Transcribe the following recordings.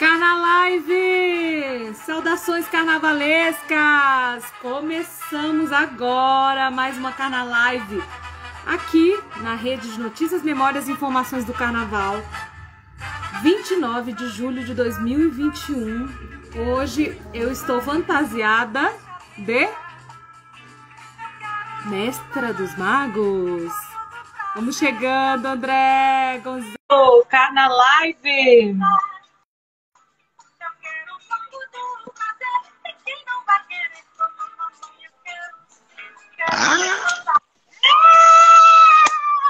Carna Live! Saudações carnavalescas! Começamos agora mais uma Carna Live aqui na Rede de Notícias, Memórias e Informações do Carnaval, 29 de julho de 2021. Hoje eu estou fantasiada de Mestra dos Magos. Vamos chegando, André Gonzalo, Carna Live!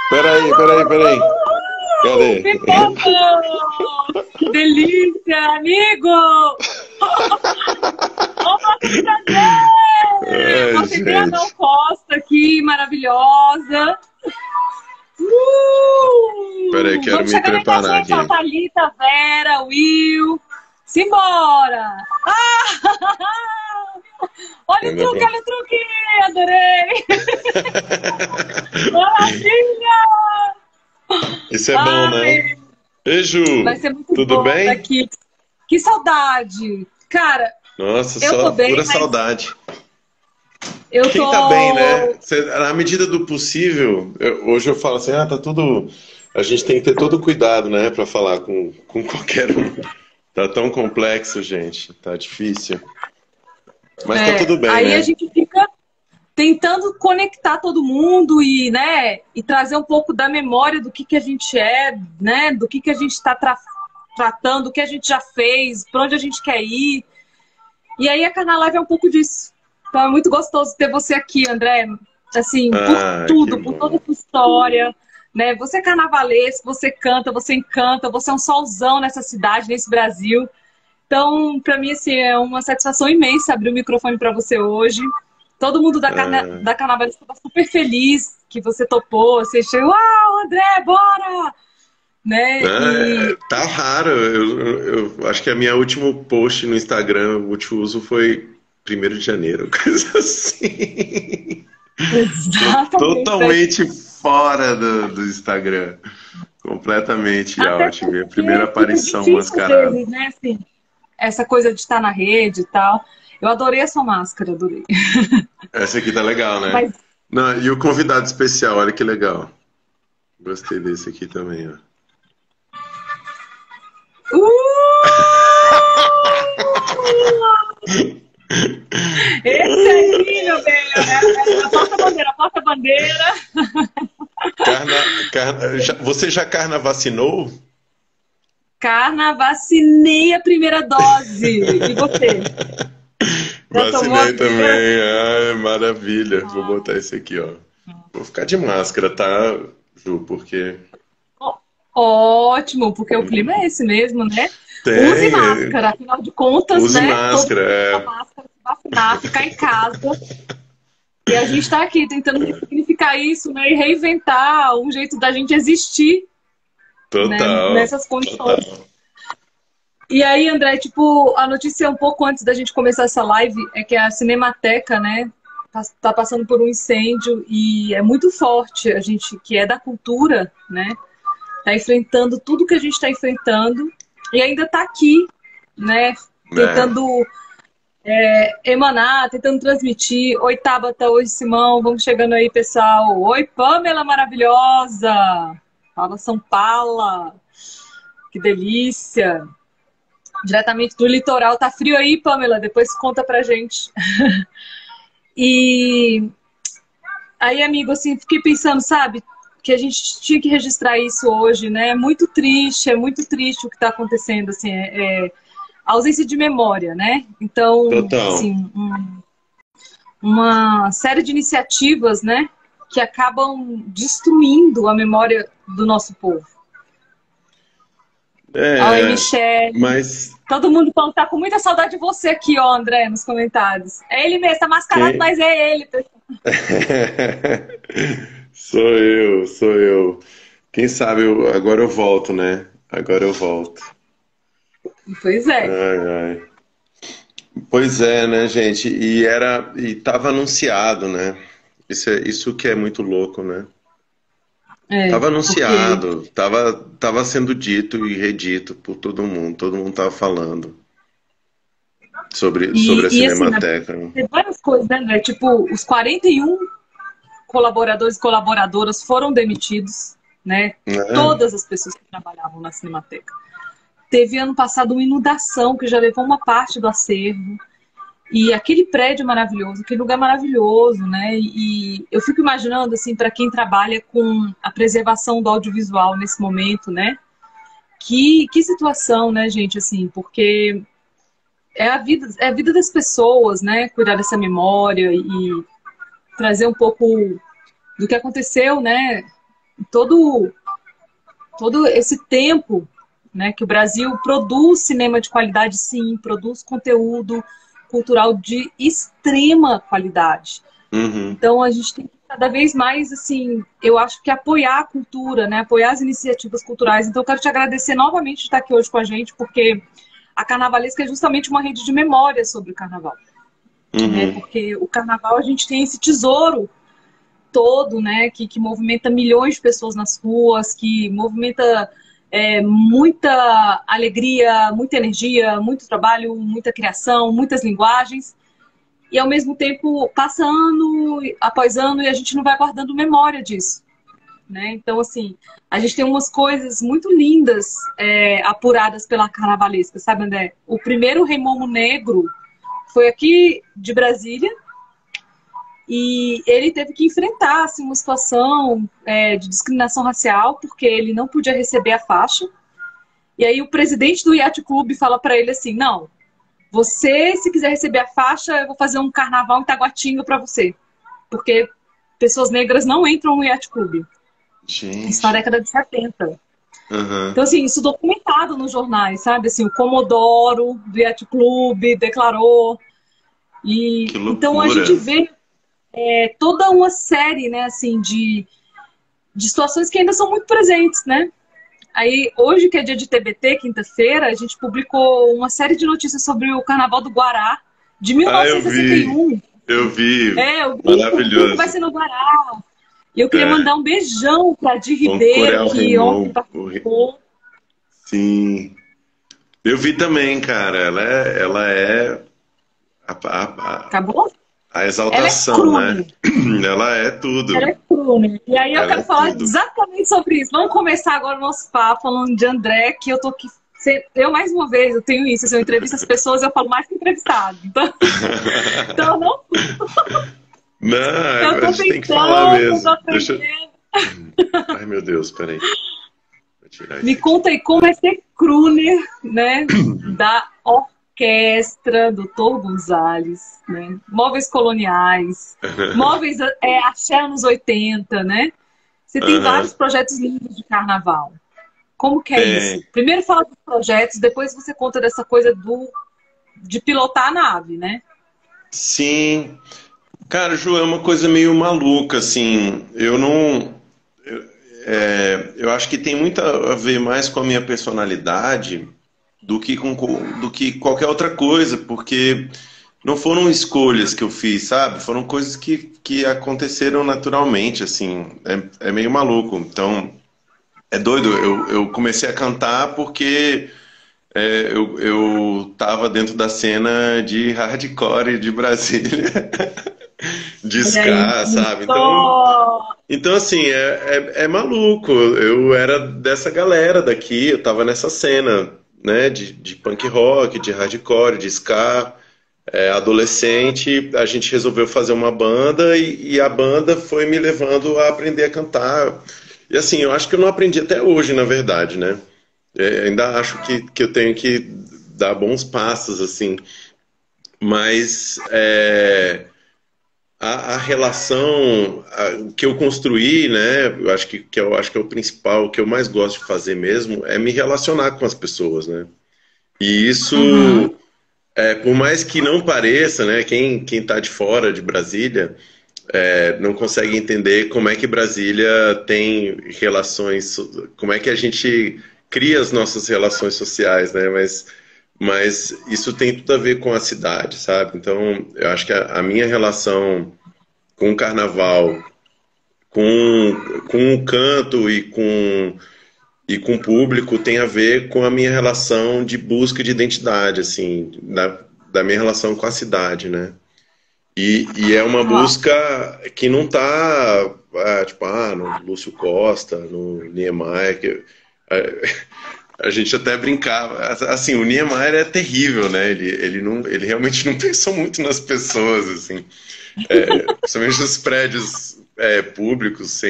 Peraí. Cadê? Pipoca! Que delícia, amigo! Opa, que prazer! Uma Fernanda Costa aqui, maravilhosa. Peraí, quero vamos me preparar aqui. A Thalita, Vera, Will. Simbora! Olha o truque! Adorei! Maravilha! Isso é bom, né? Beijo! Vai ser muito Tudo bom bem? Aqui. Que saudade! Cara, nossa, eu só tô bem, pura saudade. Quem tá bem, né? Na medida do possível, hoje eu falo assim, tá tudo... A gente tem que ter todo cuidado, né? Pra falar com qualquer um. Tá tão complexo, gente. Tá difícil. Mas tá tudo bem, aí né? A gente fica tentando conectar todo mundo e, né, e trazer um pouco da memória do que a gente é, né? Do que a gente está tratando, o que a gente já fez, para onde a gente quer ir. E aí a Carna Live é um pouco disso. Então é muito gostoso ter você aqui, André. Assim, por tudo, por toda a sua história. Né? Você é carnavalesco, você canta, você encanta, você é um solzão nessa cidade, nesse Brasil. Então, para mim, assim, é uma satisfação imensa abrir o microfone para você hoje. Todo mundo da Carnavalesca está super feliz que você topou. Você chegou, uau, André, bora! Né? Tá raro. Eu acho que a minha último post no Instagram, o último uso foi 1º de janeiro, coisa assim. Exatamente. Totalmente fora do Instagram. Completamente out. Minha primeira aparição mascarada. Vezes, né? Assim, essa coisa de estar na rede e tal. Eu adorei a sua máscara, adorei. Essa aqui tá legal, né? Não, e o convidado especial, olha que legal. Gostei desse aqui também, ó. Esse aí, meu bem, é a porta-bandeira. Você já vacinou? Vacinei a primeira dose. E você? Vacinei também. Ai, maravilha. Vou botar esse aqui, ó. Vou ficar de máscara, tá, Ju? Porque... Ótimo, porque o clima é esse mesmo, né? Use máscara, afinal de contas, Use né? máscara, máscara, se vacinar, ficar em casa. E a gente está aqui tentando significar isso, né? E reinventar um jeito da gente existir. Total. Né? Nessas condições. Total. E aí, André, tipo, a notícia um pouco antes da gente começar essa live é que a Cinemateca, né, tá passando por um incêndio e é muito forte. A gente que é da cultura, né, tá enfrentando tudo que a gente está enfrentando e ainda tá aqui, né, tentando emanar, tentando transmitir. Oi, Tabata, oi, Simão, vamos chegando aí, pessoal. Oi, Pamela maravilhosa. Fala, São Paulo. Que delícia. Diretamente do litoral. Tá frio aí, Pamela? Depois conta pra gente. E aí, amigo, assim, fiquei pensando, sabe, que a gente tinha que registrar isso hoje, né? É muito triste o que tá acontecendo, assim, a ausência de memória, né? Então, assim, uma série de iniciativas, né, que acabam destruindo a memória do nosso povo. Oi, Michelle. Mas... Todo mundo tá com muita saudade de você aqui, ó, André, nos comentários. É ele mesmo, tá mascarado, mas é ele. Sou eu. Quem sabe agora eu volto, né? Agora eu volto. Pois é. Ai. Pois é, né, gente? E tava anunciado, né? Isso que é muito louco, né? Tava Porque anunciado, tava sendo dito e redito por todo mundo tava falando sobre a e assim, Cinemateca, né? tem várias coisas, né, André? Tipo, os 41 colaboradores e colaboradoras foram demitidos, né? É. Todas as pessoas que trabalhavam na Cinemateca. Teve ano passado uma inundação que já levou uma parte do acervo. E aquele prédio maravilhoso, aquele lugar maravilhoso, né? E eu fico imaginando, assim, para quem trabalha com a preservação do audiovisual nesse momento, né? Que situação, né, gente? Assim, porque é a vida das pessoas, né? Cuidar dessa memória e trazer um pouco do que aconteceu, né? Todo, todo esse tempo, né? Que o Brasil produz cinema de qualidade, sim, produz conteúdo cultural de extrema qualidade. Uhum. Então a gente tem que cada vez mais, assim, eu acho que apoiar a cultura, né? Apoiar as iniciativas culturais. Então eu quero te agradecer novamente de estar aqui hoje com a gente, porque a Carnavalesca é justamente uma rede de memória sobre o Carnaval, né? Uhum. Porque o Carnaval a gente tem esse tesouro todo, né? Que movimenta milhões de pessoas nas ruas, que movimenta muita alegria, muita energia, muito trabalho, muita criação, muitas linguagens. E ao mesmo tempo passa ano após ano e a gente não vai guardando memória disso, né? Então, assim, a gente tem umas coisas muito lindas apuradas pela Carnavalesca, sabe, André? O primeiro Rei Momo Negro foi aqui de Brasília e ele teve que enfrentar assim, uma situação de discriminação racial porque ele não podia receber a faixa. E aí o presidente do Yacht Clube fala para ele assim, não, você, se quiser receber a faixa, eu vou fazer um carnaval em Taguatinga para você. Porque pessoas negras não entram no Yacht Club. Isso na Gente. década de 70. Uhum. Então, assim, isso documentado nos jornais, sabe? Assim, o Comodoro do Yacht Club declarou. Que E então a loucura. gente vê toda uma série, né, assim, de situações que ainda são muito presentes, né? Aí, hoje, que é dia de TBT, quinta-feira, a gente publicou uma série de notícias sobre o Carnaval do Guará, de Ah, eu vi. 1961. Eu vi. O brinco vai Maravilhoso. ser no Guará. E eu queria É. mandar um beijão para Di Com Ribeiro, Coreia que ontem Raymond. participou. Sim. Eu vi também, cara. Ela é a, Acabou? a Ela é exaltação, né? crooner. Ela é Ela tudo. é crooner. E aí eu Ela é quero falar tudo. exatamente sobre isso. Vamos começar agora o nosso papo falando de André, que eu tô aqui. Eu, mais uma vez, eu tenho isso. Se eu entrevisto as pessoas, eu falo mais que entrevistado. Então, então eu não. Eu Não, a tô gente tem que falar tentando, eu tô mesmo. Deixa. aprendendo. Ai, meu Deus, peraí. Vou tirar Me isso aqui. conta aí como é ser crooner, né? Da orquestra do Dr. Gonzalez, né? Móveis coloniais, móveis axé anos 80, né? Você tem Aham. vários projetos lindos de carnaval. Como que é isso? Tem. Primeiro fala dos projetos, depois você conta dessa coisa de pilotar a nave, né? Sim. Cara, Ju, é uma coisa meio maluca, assim. Eu não. Eu acho que tem muito a ver mais com a minha personalidade do que qualquer outra coisa, porque não foram escolhas que eu fiz, sabe? Foram coisas que aconteceram naturalmente, assim. É meio maluco. Então, é doido. Eu comecei a cantar porque eu tava dentro da cena de hardcore de Brasília, de Olha aí. ska, sabe? Só... Então assim, é maluco. Eu era dessa galera daqui, eu tava nessa cena, né? De punk rock, de hardcore, de ska. Adolescente, a gente resolveu fazer uma banda e a banda foi me levando a aprender a cantar. E assim, eu acho que eu não aprendi até hoje, na verdade, né? Ainda acho que eu tenho que dar bons passos, assim. Mas a relação que eu construí, né? Eu acho que é o principal, o que eu mais gosto de fazer mesmo, é me relacionar com as pessoas, né? E Uhum. isso, por mais que não pareça, né? Quem tá de fora de Brasília não consegue entender como é que Brasília tem relações, como é que a gente cria as nossas relações sociais, né? Mas isso tem tudo a ver com a cidade, sabe? Então, eu acho que a minha relação com o carnaval com o canto e com o público tem a ver com a minha relação de busca de identidade, assim, da minha relação com a cidade, né? E é uma busca que não está, tipo, no Lúcio Costa, no Niemeyer, a gente até brincava. Assim, o Niemeyer é terrível, né? Ele realmente não pensou muito nas pessoas, assim. Principalmente nos prédios públicos,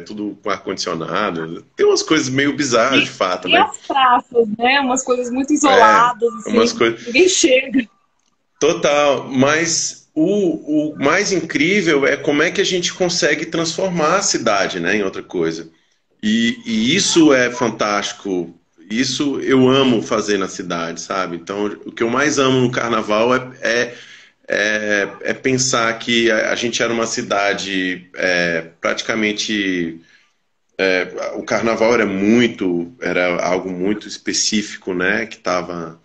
tudo com ar-condicionado. Tem umas coisas meio bizarras, de fato, né? E as praças, né? Umas coisas muito isoladas, assim, ninguém chega. Total, mas o mais incrível é como é que a gente consegue transformar a cidade, né, em outra coisa. E isso é fantástico. Isso eu amo fazer na cidade, sabe? Então, o que eu mais amo no carnaval é pensar que a gente era uma cidade praticamente. O carnaval era algo muito específico, né? Que estava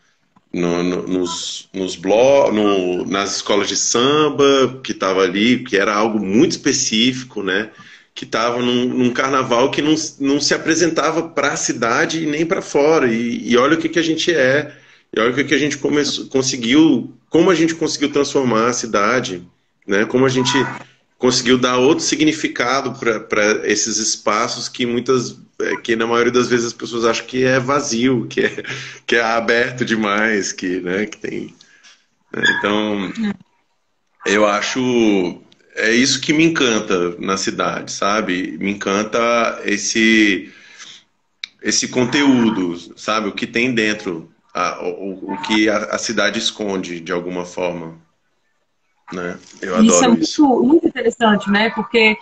nas escolas de samba, que estava ali, que era algo muito específico, né? Que estava num carnaval que não se apresentava para a cidade e nem para fora. E olha o que a gente é, e olha o que a gente conseguiu, como a gente conseguiu transformar a cidade, né? Como a gente conseguiu dar outro significado para esses espaços que na maioria das vezes as pessoas acham que é vazio, que é aberto demais, né, que tem. Né? Então, eu acho. É isso que me encanta na cidade, sabe? Me encanta esse conteúdo, sabe? O que tem dentro, o que a cidade esconde de alguma forma, né? Eu adoro isso. Isso é muito interessante, né? Porque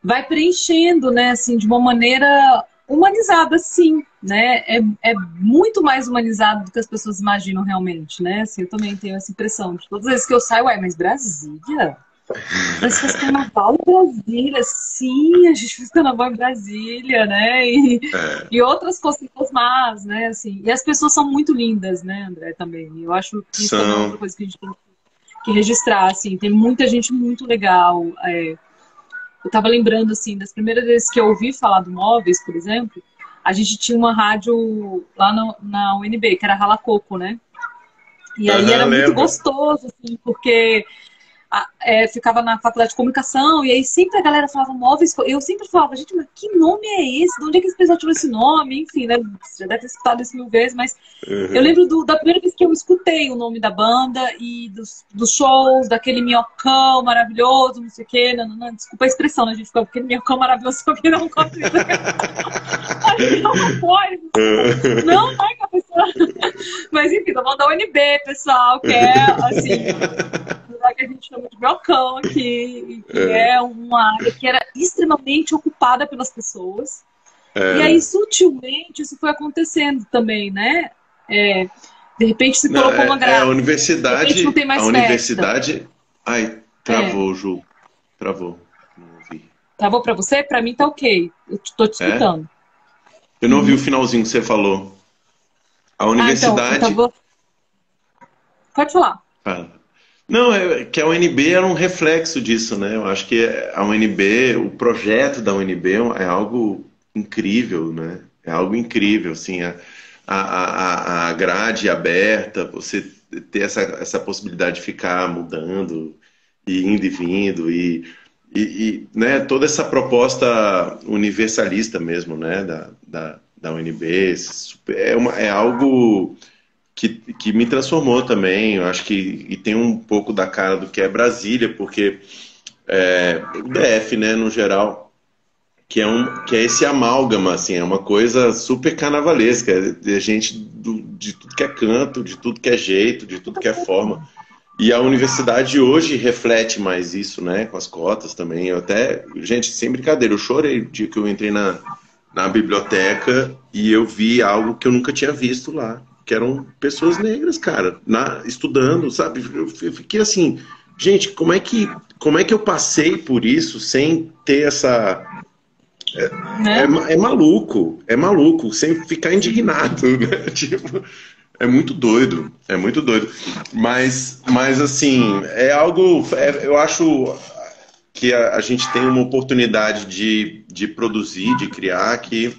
vai preenchendo, né? Assim, de uma maneira humanizada, sim, né? É muito mais humanizado do que as pessoas imaginam realmente, né? Assim, eu também tenho essa impressão de todas as vezes que eu saio, mas Brasília? Mas faz carnaval em Brasília, sim, a gente faz carnaval em Brasília, né? E outras coisitas más, né? Assim, e as pessoas são muito lindas, né, André, também. Eu acho que isso é outra coisa que a gente tem que registrar, assim. Tem muita gente muito legal. Eu tava lembrando, assim, das primeiras vezes que eu ouvi falar do Móveis, por exemplo, a gente tinha uma rádio lá na UNB, que era Rala Coco, né? E aí era muito gostoso, assim, porque... ficava na faculdade de comunicação, e aí sempre a galera falava Móveis, eu sempre falava, gente, mas que nome é esse? De onde é que esse pessoal tirou esse nome? Enfim, né? Você já deve ter escutado isso 1000 vezes, mas eu lembro da primeira vez que eu escutei o nome da banda e dos shows, daquele minhocão maravilhoso, não sei o quê, não, desculpa a expressão, né, gente? Ficou aquele minhocão maravilhoso, só que não consigo. Não, vai que a pessoa... Mas enfim, tô falando da UNB, pessoal, que é, assim... que a gente chama de balcão aqui, que é uma área que era extremamente ocupada pelas pessoas. E aí, sutilmente, isso foi acontecendo também, né? De repente se colocou uma grade. A universidade... não tem mais universidade... Ai, travou, Ju. Travou. Não ouvi. Travou pra você? Pra mim tá ok. Eu tô te escutando. Eu não ouvi o finalzinho que você falou. A universidade... Então, pode falar. Não, que a UNB era um reflexo disso, né? Eu acho que a UNB, o projeto da UNB é algo incrível, né? É algo incrível, assim, a grade aberta, você ter essa possibilidade de ficar mudando, e indo e vindo, né, toda essa proposta universalista mesmo, né, da UNB, é algo... Que me transformou também, eu acho que tem um pouco da cara do que é Brasília, porque o DF, né, no geral, que é esse amálgama, assim, é uma coisa super carnavalesca, de gente de tudo que é canto, de tudo que é jeito, de tudo que é forma. E a universidade hoje reflete mais isso, né, com as cotas também. Gente, sem brincadeira, eu chorei o dia que eu entrei na biblioteca e eu vi algo que eu nunca tinha visto lá. Que eram pessoas negras, cara, estudando, sabe? Eu fiquei assim, gente, como é que eu passei por isso sem ter essa... É maluco, sem ficar indignado, né? Tipo, é muito doido. Mas assim, é algo... eu acho que a gente tem uma oportunidade de produzir, de criar, que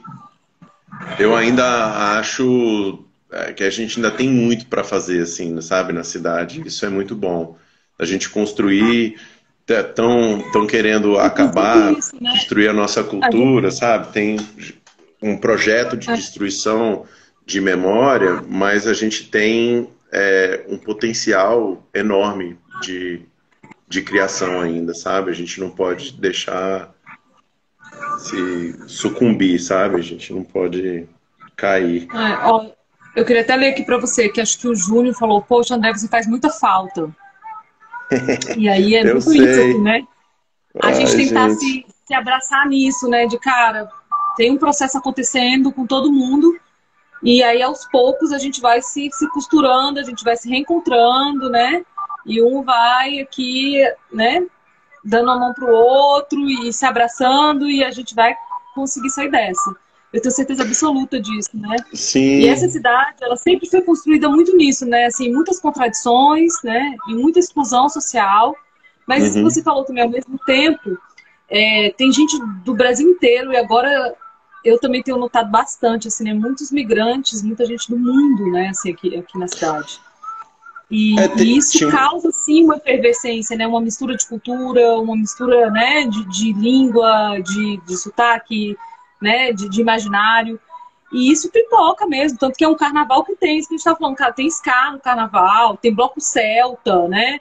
eu ainda acho que a gente ainda tem muito para fazer, assim, sabe, na cidade. Isso é muito bom. A gente construir, tão querendo E tem tudo acabar, isso, né? destruir a nossa A gente, cultura, sabe? Tem um projeto de é, destruição de memória, mas a gente tem um potencial enorme de criação ainda, sabe? A gente não pode deixar se sucumbir, sabe? A gente não pode cair. ó, eu queria até ler aqui para você, que acho que o Júnior falou, poxa, André, você faz muita falta. E aí é Eu muito isso, assim, sei. né? A gente Ai, tentar gente. se abraçar nisso, né? De cara, tem um processo acontecendo com todo mundo, e aí aos poucos a gente vai se costurando, a gente vai se reencontrando, né? E um vai aqui, né? Dando a mão pro outro e se abraçando, e a gente vai conseguir sair dessa. Eu tenho certeza absoluta disso, né? E essa Sim. cidade, ela sempre foi construída muito nisso, né? Assim, muitas contradições, né? E muita exclusão social. Mas isso que você Uhum. falou também, ao mesmo tempo, tem gente do Brasil inteiro, e agora eu também tenho notado bastante, assim, né? Muitos migrantes, muita gente do mundo, né? Assim, aqui na cidade. É, E isso causa, sim, uma efervescência, né? Uma mistura de cultura, uma mistura, né? De língua, de sotaque, né? De imaginário. E isso pipoca mesmo, tanto que é um carnaval que tem, isso que a gente tá falando, cara, tem ska no carnaval, tem bloco celta, né?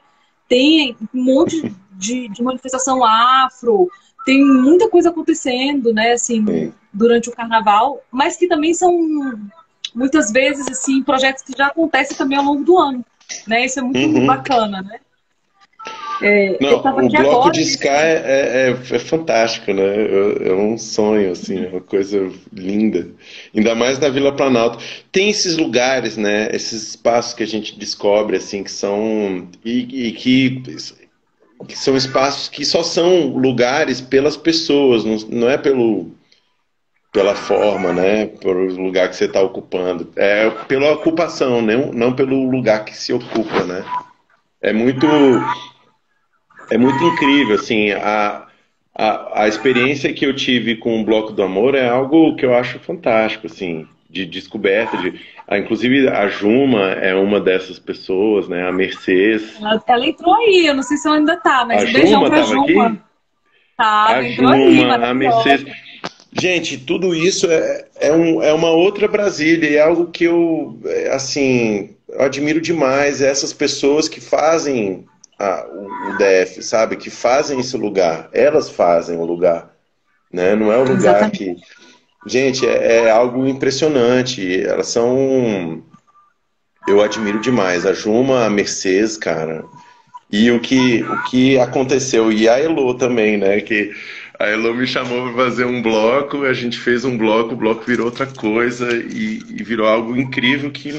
Tem um monte de manifestação afro, tem muita coisa acontecendo, né, assim, sim. durante o carnaval, mas que também são, muitas vezes, assim, projetos que já acontecem também ao longo do ano, né? Isso é muito Uhum. bacana, né? Eu Não, estava o aqui bloco agora, de Ska é fantástico, né? É um sonho, assim, é uma coisa linda. Ainda mais na Vila Planalto. Tem esses lugares, né? Esses espaços que a gente descobre, assim, que são. E que são espaços que só são lugares pelas pessoas, não é pela forma, né? Pelo lugar que você está ocupando. É pela ocupação, não pelo lugar que se ocupa, né? É muito. É muito incrível, assim, a experiência que eu tive com o Bloco do Amor é algo que eu acho fantástico, assim, de descoberta, inclusive a Juma é uma dessas pessoas, né, a Mercedes. ela entrou aí, eu não sei se ela ainda tá, mas A um beijão Juma pra estava aqui? Juma. A Tava, entrou aí, Juma, a Mercedes. maravilhosa. Gente, tudo isso é uma outra Brasília, e é algo que assim, eu admiro demais, essas pessoas que fazem o DF, sabe? Que fazem esse lugar. Elas fazem o lugar, né? Não é o lugar Exatamente. que... Gente, é algo impressionante. Elas são... Eu admiro demais. A Juma, a Mercedes, cara. E o que aconteceu, e a Elo também, né? Que a Elo me chamou para fazer um bloco, a gente fez um bloco, o bloco virou outra coisa e virou algo incrível que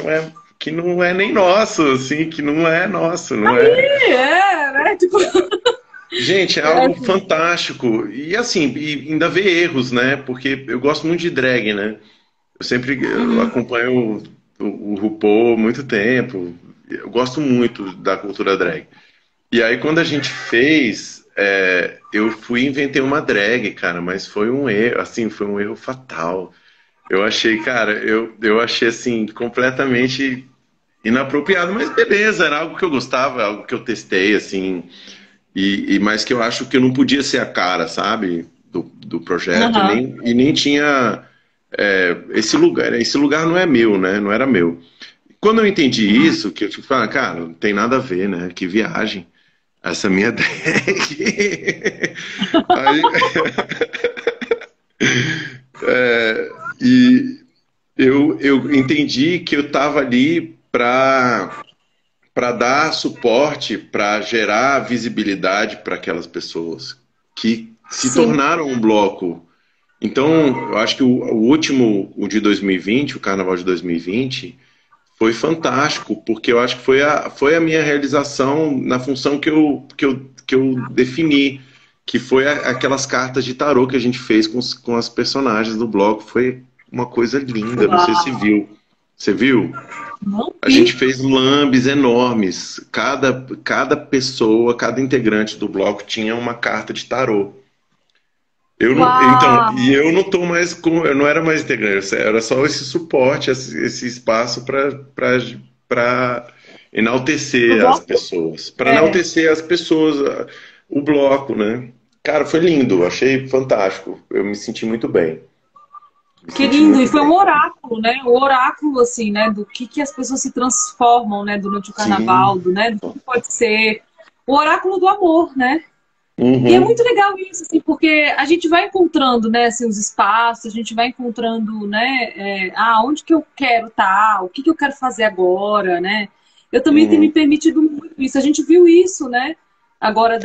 não é nem nosso, assim, que não é nosso, não é. Né? Tipo, Gente, é é algo assim. fantástico. E assim, e ainda vê erros, né? Porque eu gosto muito de drag, né? Eu Uhum. acompanho o RuPaul há muito tempo. Eu gosto muito da cultura drag. E aí, quando a gente fez, eu fui e inventei uma drag, cara, mas foi um erro, assim, foi um erro fatal. Eu achei, cara, eu achei, assim, completamente inapropriado, mas beleza, era algo que eu gostava, algo que eu testei, assim, mas que eu acho que eu não podia ser a cara, sabe, do projeto, Aham. e nem tinha esse lugar não é meu, né, não era meu. Quando eu entendi Uhum. isso, que eu tipo, cara, não tem nada a ver, né, que viagem. Essa minha drag. Aí, e eu entendi que eu estava ali para dar suporte, para gerar visibilidade para aquelas pessoas que se Sim. tornaram um bloco. Então, eu acho que o último, o de 2020, o Carnaval de 2020, foi fantástico, porque eu acho que foi a minha realização na função que eu defini, que foi aquelas cartas de tarô que a gente fez com as personagens do bloco. Foi uma coisa linda, não sei se Uau. viu. Você viu? Não A gente vi. fez lambes enormes. Cada pessoa, cada integrante do bloco tinha uma carta de tarô. Eu não, então, e Uau! eu não tô mais com, eu não era mais integrante, era só esse suporte, esse espaço para Pro enaltecer as bloco? pessoas, É. o bloco, né? Cara, foi lindo, achei fantástico. Eu me senti muito bem. Me Que senti lindo, e muito foi bem. um oráculo, né? O oráculo, assim, né? Do que as pessoas se transformam, né? Durante o carnaval, Sim. do, né? Do que pode ser. O oráculo do amor, né? E é muito Uhum. legal isso, assim, porque a gente vai encontrando, né, assim, os espaços, a gente vai encontrando, né, onde que eu quero estar, o que que eu quero fazer agora, né? Eu também tenho me Uhum. permitido muito isso. A gente viu isso, né, agora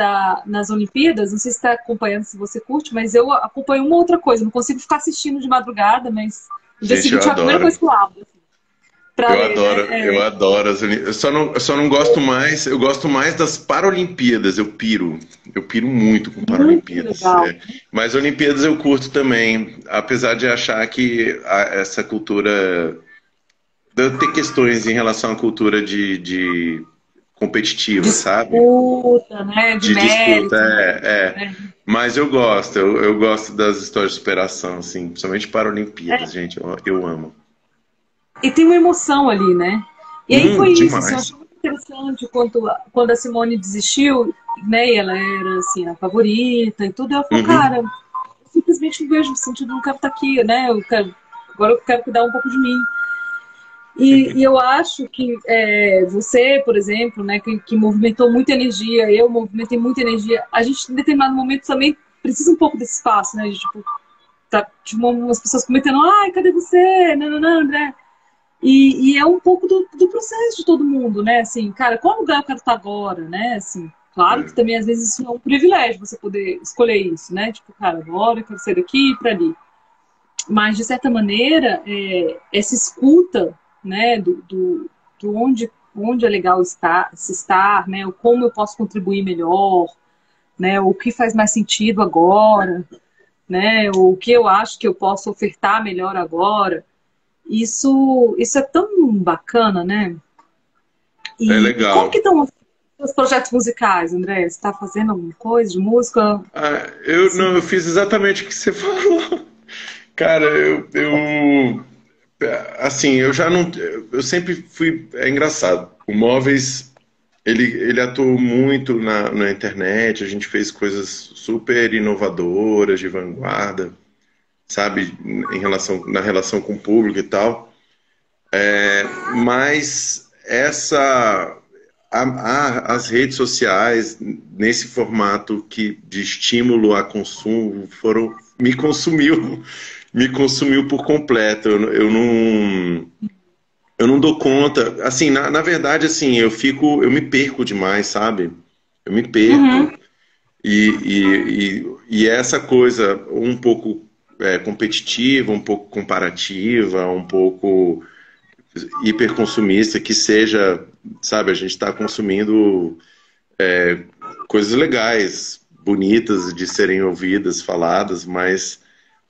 nas Olimpíadas, não sei se está acompanhando, se você curte, mas eu acompanho uma outra coisa, não consigo ficar assistindo de madrugada, mas no dia Gente, eu seguinte é a primeira adoro. coisa que eu abro, assim, pra ler, né? Eu adoro eu só não gosto mais, eu gosto mais das Paralimpíadas, eu piro muito com Muito Paralimpíadas. legal. É. Mas Olimpíadas eu curto também, apesar de achar que essa cultura, de eu ter questões em relação à cultura de competitiva, sabe? Disputa, né, de De disputa, mérito, né? Mas eu gosto das histórias de superação, assim, principalmente Paralimpíadas, gente, eu amo. E tem uma emoção ali, né? E aí foi isso, assim, eu Demais. achei muito interessante quando a Simone desistiu, né? E ela era, assim, a favorita e tudo. Ela falou, Uhum. cara, eu simplesmente não vejo sentido, não quero estar aqui, né? Agora eu quero cuidar um pouco de mim. E eu acho que você, por exemplo, né, que movimentou muita energia, eu movimentei muita energia, a gente, em determinado momento, também precisa um pouco desse espaço, né? De, tipo, tá, tipo, umas pessoas comentando, ai, cadê você? Nananã, André. E é um pouco do processo de todo mundo, né? Assim, cara, qual lugar eu quero estar agora, né? Assim, claro que É, também às vezes isso é um privilégio você poder escolher isso, né? Tipo, cara, agora eu quero sair daqui e para ali. Mas de certa maneira, essa escuta, né? Do onde é legal estar, se estar, né? O como eu posso contribuir melhor, né? O que faz mais sentido agora, né? O que eu acho que eu posso ofertar melhor agora. Isso é tão bacana, né? é E como que legal. estão os projetos musicais, André? Você está fazendo alguma coisa de música? Ah, Assim, não, eu fiz exatamente o que você falou. Cara, assim, eu já não, eu sempre fui, é engraçado. O Móveis, ele atuou muito na internet, a gente fez coisas super inovadoras, de vanguarda, sabe, na relação com o público e tal. Mas as redes sociais nesse formato de estímulo a consumo me consumiu por completo. Eu não dou conta. Assim, na verdade, assim, eu me perco demais, sabe? Eu me perco. uhum, E essa coisa um pouco competitiva, um pouco comparativa, um pouco hiperconsumista, que seja, sabe, a gente está consumindo coisas legais, bonitas de serem ouvidas, faladas, mas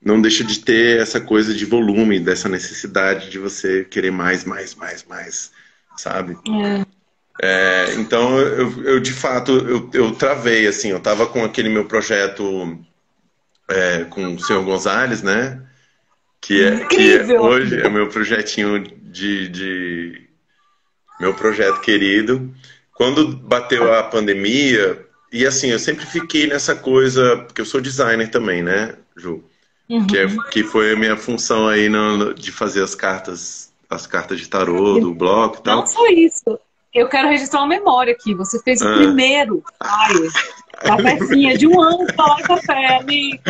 não deixa de ter essa coisa de volume, dessa necessidade de você querer mais, mais, mais, mais, sabe? é, Então, eu de fato, eu travei, assim, eu tava com aquele meu projeto com o Senhor Gonzalez, né? incrível Hoje é aquilo. o meu projetinho meu projeto querido. Quando bateu a pandemia, e assim, eu sempre fiquei nessa coisa, porque eu sou designer também, né, Ju? Uhum. Que foi a minha função aí de fazer as cartas de tarô, E do bloco e não tal. só isso, eu quero registrar uma memória aqui. Você fez o Ah, primeiro flyer da pecinha de um ano para lá café, amigo!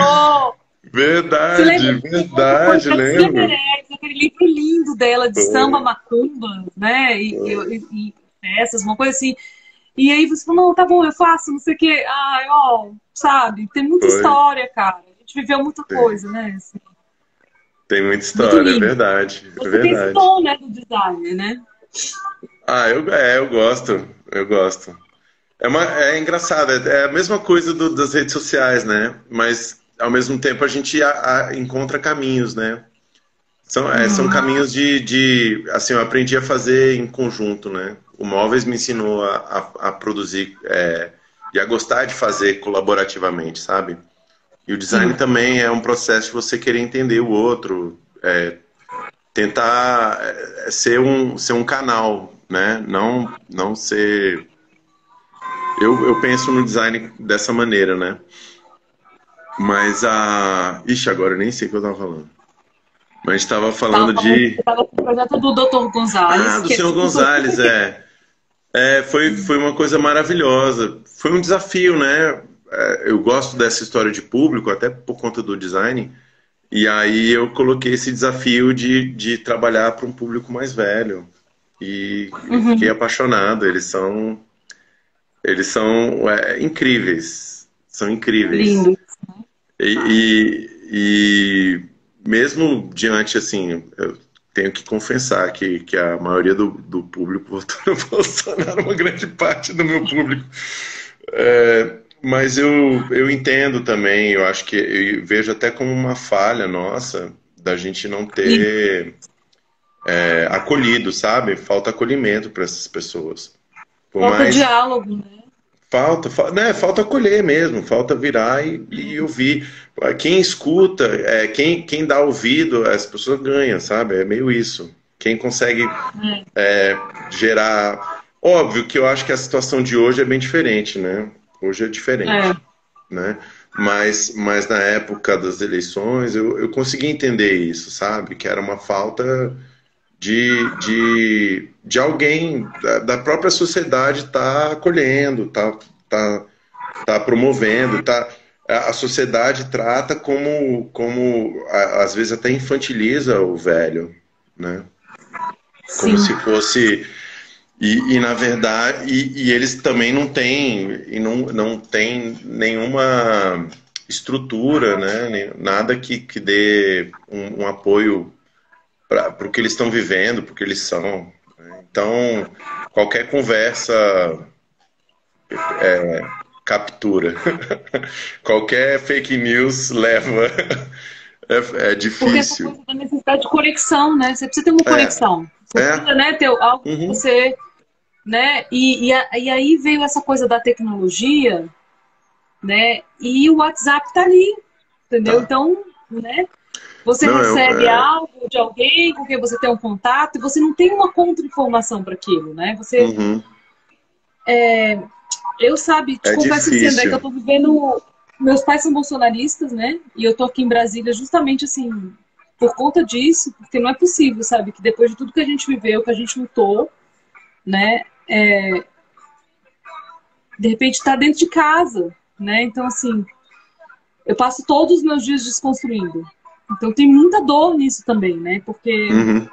Você lembra? verdade, Foi verdade, Patricia lembro. Meirelles, aquele livro lindo dela de samba Foi, macumba, né? foi, E peças, uma coisa assim. E aí você falou, não, tá bom, eu faço, não sei o quê. Ai, ó, sabe? Tem muita foi. história, cara. A gente viveu muita Tem, coisa, né? Assim, tem muita muito história, lindo. é Você tem esse verdade. dom, né, do designer, né? Ah, eu gosto, eu gosto. É engraçado, é a mesma coisa das redes sociais, né? Mas ao mesmo tempo a gente encontra caminhos, né? São caminhos assim, eu aprendi a fazer em conjunto, né? O Móveis me ensinou a produzir e a gostar de fazer colaborativamente, sabe? E o design Sim. também é um processo de você querer entender o outro, tentar ser um canal, né? Não ser... Eu penso no design dessa maneira, né? Mas Ixi, agora eu nem sei o que eu tava falando. Mas a gente tava falando de... Estava com o projeto do Dr. Gonzalez, Do que é senhor tipo Gonzalez, foi uma coisa maravilhosa. Foi um desafio, né? Eu gosto dessa história de público, até por conta do design. E aí eu coloquei esse desafio de trabalhar para um público mais velho. E fiquei apaixonado. Eles são incríveis. São incríveis. lindo. E mesmo diante, assim, eu tenho que confessar que a maioria do público votou no Bolsonaro, uma grande parte do meu público. Mas eu entendo também, eu acho que eu vejo até como uma falha nossa da gente não Sim. ter acolhido, sabe? Falta acolhimento para essas pessoas. Por Falta mais diálogo, né? falta acolher mesmo, falta virar e ouvir. Quem escuta, quem dá ouvido, as pessoas ganham, sabe? É meio isso. Quem consegue gerar. Óbvio que eu acho que a situação de hoje é bem diferente, né? Hoje é diferente, né? Mas na época das eleições eu consegui entender isso, sabe? Que era uma falta de alguém da própria sociedade tá acolhendo, tá promovendo, a sociedade trata como às vezes até infantiliza o velho, né? Como Sim. se fosse e na verdade e eles também não têm não tem nenhuma estrutura, né? Nada que dê um apoio para o que eles estão vivendo, porque eles são, né? Então, qualquer conversa captura. Qualquer fake news leva. É Porque essa difícil. coisa da necessidade de conexão, né? Você precisa ter uma conexão. Você precisa, É. né, ter algo que Uhum. você, né? E aí veio essa coisa da tecnologia, né? E o WhatsApp tá ali, entendeu? Tá. Então, né? Você Não, recebe algo de alguém com quem você tem um contato e você não tem uma contra-informação para aquilo, né? uhum. Eu, sabe, te É confesso assim, André, que eu difícil. tô vivendo. Meus pais são bolsonaristas, né? E eu tô aqui em Brasília justamente assim, por conta disso, porque não é possível, sabe? Que depois de tudo que a gente viveu, que a gente lutou, né? De repente tá dentro de casa, né? Então, assim, eu passo todos os meus dias desconstruindo. Então tem muita dor nisso também, né? Porque Uhum.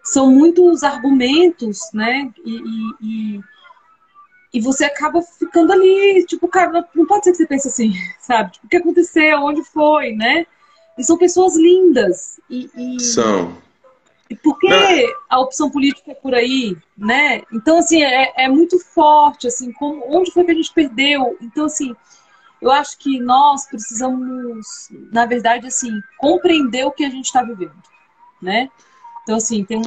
são muitos argumentos, né? E você acaba ficando ali, tipo, cara, não pode ser que você pense assim, sabe? Tipo, o que aconteceu? Onde foi, né? E são pessoas lindas. São. E por Não, que a opção política é por aí, né? Então, assim, é muito forte, assim, onde foi que a gente perdeu? Então, assim, eu acho que nós precisamos, na verdade, assim, compreender o que a gente está vivendo, né? Então, assim, tem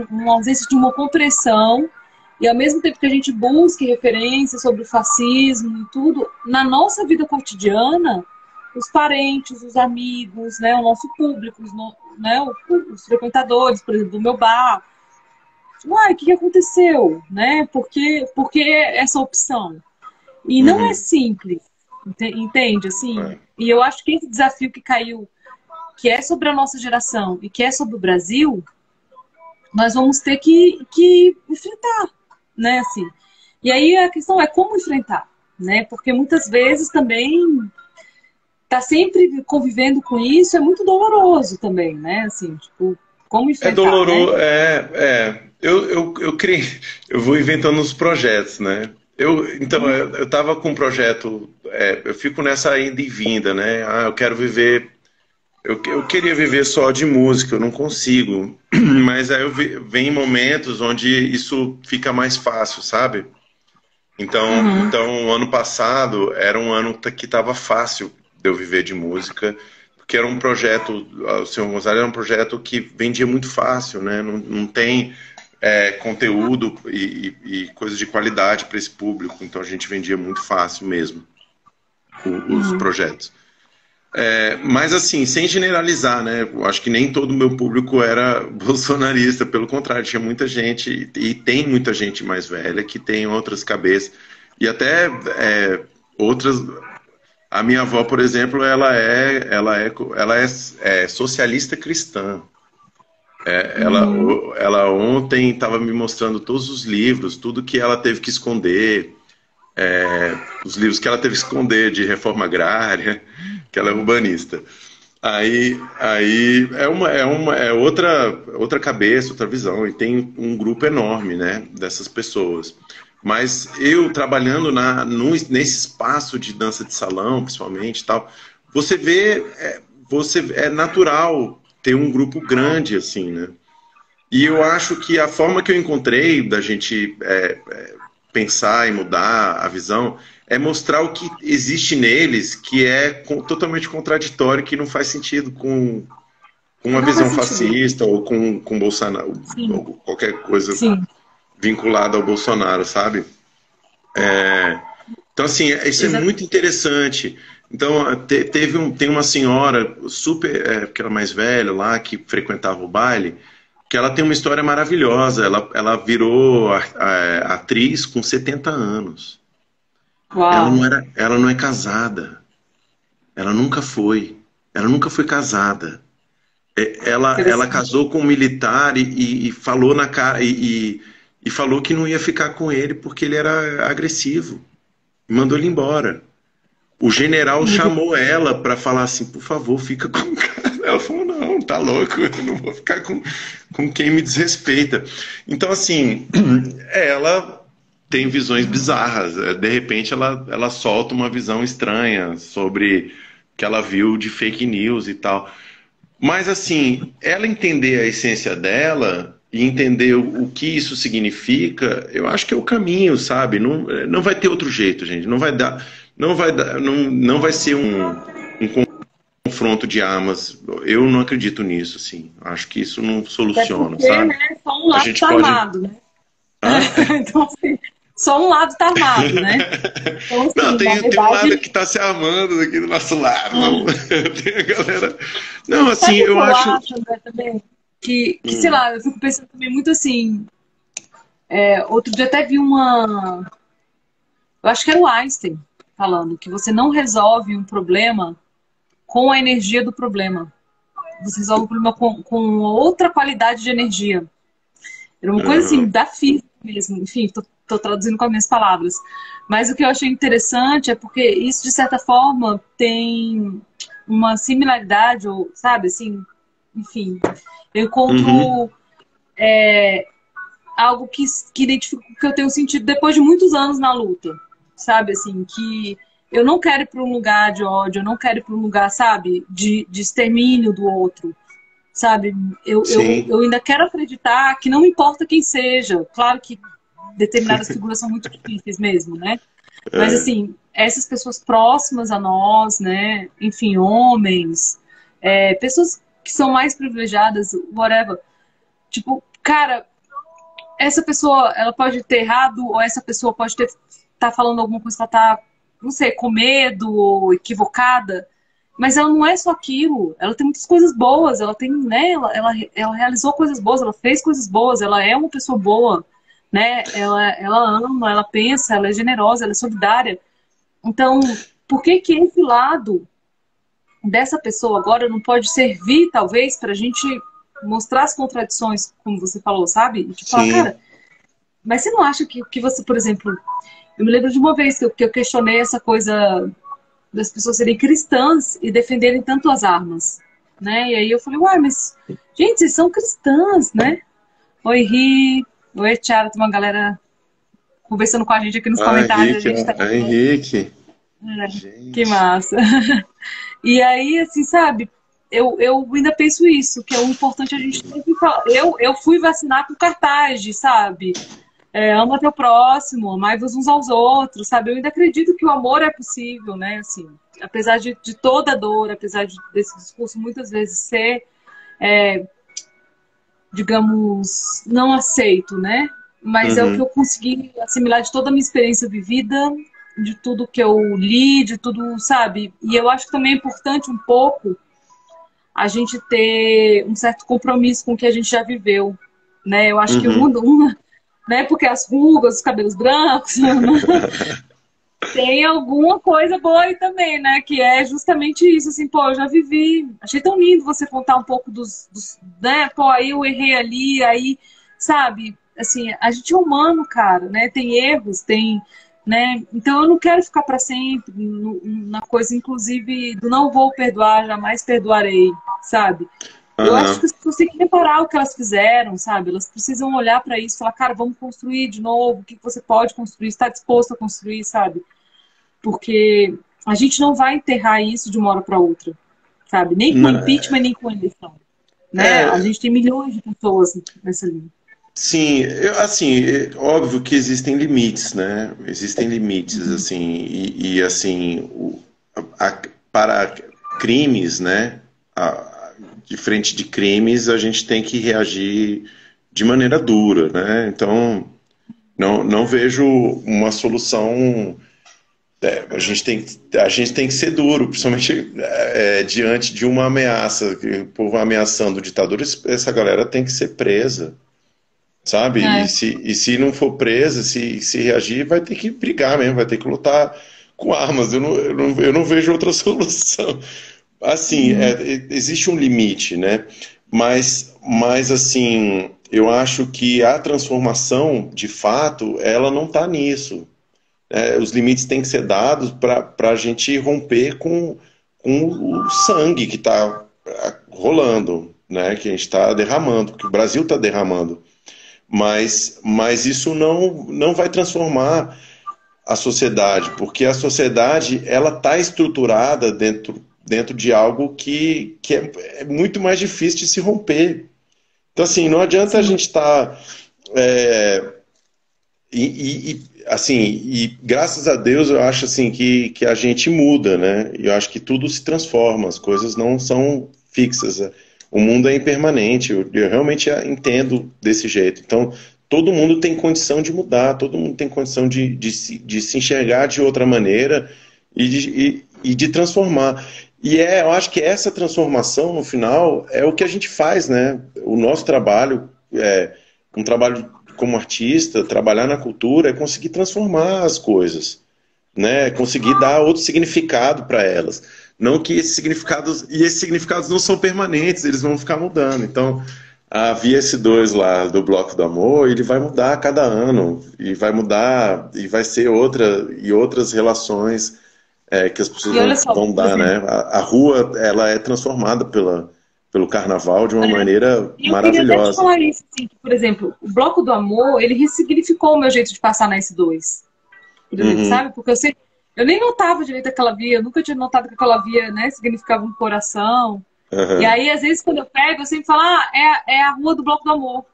uma ausência de uma compreensão e ao mesmo tempo que a gente busque referências sobre o fascismo e tudo, na nossa vida cotidiana, os parentes, os amigos, né, o nosso público, né, os frequentadores, por exemplo, do meu bar. Uai, o que aconteceu? Né? Por que essa opção? E não é uhum. simples, entende? Assim, e eu acho que esse desafio que caiu, que é sobre a nossa geração e que é sobre o Brasil, nós vamos ter que enfrentar, né? Assim. E aí a questão é como enfrentar, né? Porque muitas vezes também tá sempre convivendo com isso é muito doloroso também, né? Assim, tipo, como É enfrentar, né? doloroso. Eu criei. Eu vou inventando os projetos, né? Então, eu tava com um projeto. Eu fico nessa ida e vinda, né? Eu quero viver. Eu queria viver só de música, eu não consigo. Mas aí vem momentos onde isso fica mais fácil, sabe? Então, o ano passado era um ano que estava fácil de eu viver de música, porque era um projeto, o Senhor Gonzalo era um projeto que vendia muito fácil, né? Não tem conteúdo e coisa de qualidade para esse público, então a gente vendia muito fácil mesmo os projetos. Mas assim, sem generalizar, né? Eu acho que nem todo o meu público era bolsonarista, pelo contrário, tinha muita gente, e tem muita gente mais velha que tem outras cabeças, e até outras. A minha avó, por exemplo, ela é socialista cristã. Ela ontem estava me mostrando todos os livros, tudo que ela teve que esconder, os livros que ela teve que esconder de reforma agrária, que ela é urbanista. Aí é outra cabeça, outra visão, e tem um grupo enorme, né, dessas pessoas. Mas eu trabalhando nesse espaço de dança de salão, principalmente, tal, você vê, é natural ter um grupo grande, assim, né? E eu acho que a forma que eu encontrei da gente pensar e mudar a visão é mostrar o que existe neles que é totalmente contraditório, que não faz sentido com uma visão fascista ou com Bolsonaro, ou qualquer coisa vinculada ao Bolsonaro, sabe? Então, assim, isso é muito interessante. Então, tem uma senhora super, que era mais velha lá, que frequentava o baile, que ela tem uma história maravilhosa. Ela virou atriz com 70 anos. Uau. Ela não é casada. Ela nunca foi. Ela nunca foi casada. Ela casou com um militar e falou na cara e falou que não ia ficar com ele porque ele era agressivo. E mandou ele embora. O general chamou ela para falar assim, por favor, fica com o cara. Ela falou, não, tá louco, eu não vou ficar com quem me desrespeita. Então, assim, ela tem visões bizarras. De repente, ela solta uma visão estranha sobre o que ela viu de fake news e tal. Mas, assim, ela entender a essência dela e entender o que isso significa, eu acho que é o caminho, sabe? Não vai ter outro jeito, gente. Não vai ser um confronto de armas. Eu não acredito nisso, assim. Acho que isso não soluciona, sabe? Né? Só um lado tá armado, né? Então, assim, só um lado tá armado, né? Então, assim, não, tem verdade... um lado que tá se armando aqui do nosso lado. Tem a galera... Não, assim, eu acho... André, também, que sei lá, eu fico pensando também muito assim... outro dia até vi uma... Eu acho que era o Einstein falando que você não resolve um problema com a energia do problema. Você resolve o problema com outra qualidade de energia. Era uma coisa assim, da física mesmo. Enfim, tô traduzindo com as minhas palavras. Mas o que eu achei interessante é porque isso, de certa forma, tem uma similaridade, ou, sabe, assim, enfim. Eu encontro algo que identifica que eu tenho sentido depois de muitos anos na luta. Sabe, assim, que eu não quero ir para um lugar de ódio, eu não quero ir para um lugar, sabe, de extermínio do outro, sabe? Eu ainda quero acreditar que não importa quem seja. Claro que determinadas figuras são muito difíceis mesmo, né? Mas, assim, essas pessoas próximas a nós, né? Enfim, homens, pessoas que são mais privilegiadas, whatever. Tipo, cara, essa pessoa, ela pode ter errado, ou essa pessoa pode tá falando alguma coisa que ela tá, não sei, com medo ou equivocada, mas ela não é só aquilo. Ela tem muitas coisas boas, ela tem, né, ela realizou coisas boas, ela fez coisas boas, ela é uma pessoa boa, né, ela ama, ela pensa, ela é generosa, ela é solidária. Então, por que esse lado dessa pessoa agora não pode servir, talvez, pra gente mostrar as contradições, como você falou, sabe? E tipo, falar, cara, mas você não acha que você, por exemplo... Eu me lembro de uma vez que eu questionei essa coisa das pessoas serem cristãs e defenderem tanto as armas, né? E aí eu falei, uai, mas, gente, vocês são cristãs, né? Oi, Ri. Oi, Tiara. Tem uma galera conversando com a gente aqui nos comentários. Henrique, a gente Henrique. Que massa. E aí, assim, sabe, eu ainda penso isso, que é o importante a gente sempre falar. Eu fui vacinar com cartaz, sabe? Ama teu próximo, amai-vos uns aos outros, sabe? Eu ainda acredito que o amor é possível, né? Assim, apesar de toda a dor, apesar desse discurso muitas vezes ser, digamos, não aceito, né? Mas é o que Uhum. eu consegui assimilar de toda a minha experiência vivida, de tudo que eu li, de tudo, sabe? E eu acho que também é importante um pouco a gente ter um certo compromisso com o que a gente já viveu, né? Eu acho que Uhum. uma, né? Porque as rugas, os cabelos brancos, tem alguma coisa boa aí também, né? Que é justamente isso, assim, pô, eu já vivi. Achei tão lindo você contar um pouco né? Pô, aí eu errei ali, aí, sabe? Assim, a gente é humano, cara, né? Tem erros, tem, né? Então eu não quero ficar para sempre na coisa, inclusive, do não vou perdoar, jamais perdoarei, sabe? Eu acho que Aham. as pessoas têm que reparar o que elas fizeram, sabe? Elas precisam olhar para isso e falar, cara, vamos construir de novo, o que você pode construir, está disposto a construir, sabe? Porque a gente não vai enterrar isso de uma hora para outra, sabe? Nem com Na- impeachment, nem com eleição, né? A É, gente tem milhões de pessoas nessa linha. sim, assim, é óbvio que existem limites, né? Existem limites, assim, assim, para crimes, né? De frente de crimes, a gente tem que reagir de maneira dura, né? Então, não vejo uma solução. A gente tem que ser duro, principalmente diante de uma ameaça, que o povo ameaçando ditadores, essa galera tem que ser presa, sabe? É. E se não for presa, se reagir, vai ter que brigar mesmo, vai ter que lutar com armas. Eu não vejo outra solução. Assim, Uhum. existe um limite, né? Mas assim, eu acho que a transformação, de fato, ela não está nisso. Os limites têm que ser dados para a gente romper com o sangue que está rolando, né? Que a gente está derramando, que o Brasil está derramando. Mas isso não vai transformar a sociedade, porque a sociedade ela está estruturada dentro de algo que é muito mais difícil de se romper. Então, assim, não adianta a Sim. gente estar. Assim, e graças a Deus eu acho assim que a gente muda, né? Eu acho que tudo se transforma, as coisas não são fixas. O mundo é impermanente, eu realmente entendo desse jeito. Então, todo mundo tem condição de mudar, todo mundo tem condição de se enxergar de outra maneira e de transformar. Eu acho que essa transformação, no final, é o que a gente faz, né? O nosso trabalho, um trabalho como artista, trabalhar na cultura, é conseguir transformar as coisas, né? Conseguir dar outro significado para elas. Não que esses significados não são permanentes, eles vão ficar mudando. Então, a Via S2 lá do Bloco do Amor, ele vai mudar a cada ano, e vai mudar, e vai ser outras relações que as pessoas E olha só, vão por dar, né? exemplo, A rua, ela é transformada pelo carnaval de uma maneira eu queria até te maravilhosa. falar isso, assim, que, por exemplo, o Bloco do Amor, ele ressignificou o meu jeito de passar na S2, por exemplo, Uhum, sabe? Porque eu nem notava direito aquela via, eu nunca tinha notado que aquela via, né, significava um coração. E uhum, aí, às vezes, quando eu pego, eu sempre falo, é a rua do Bloco do Amor.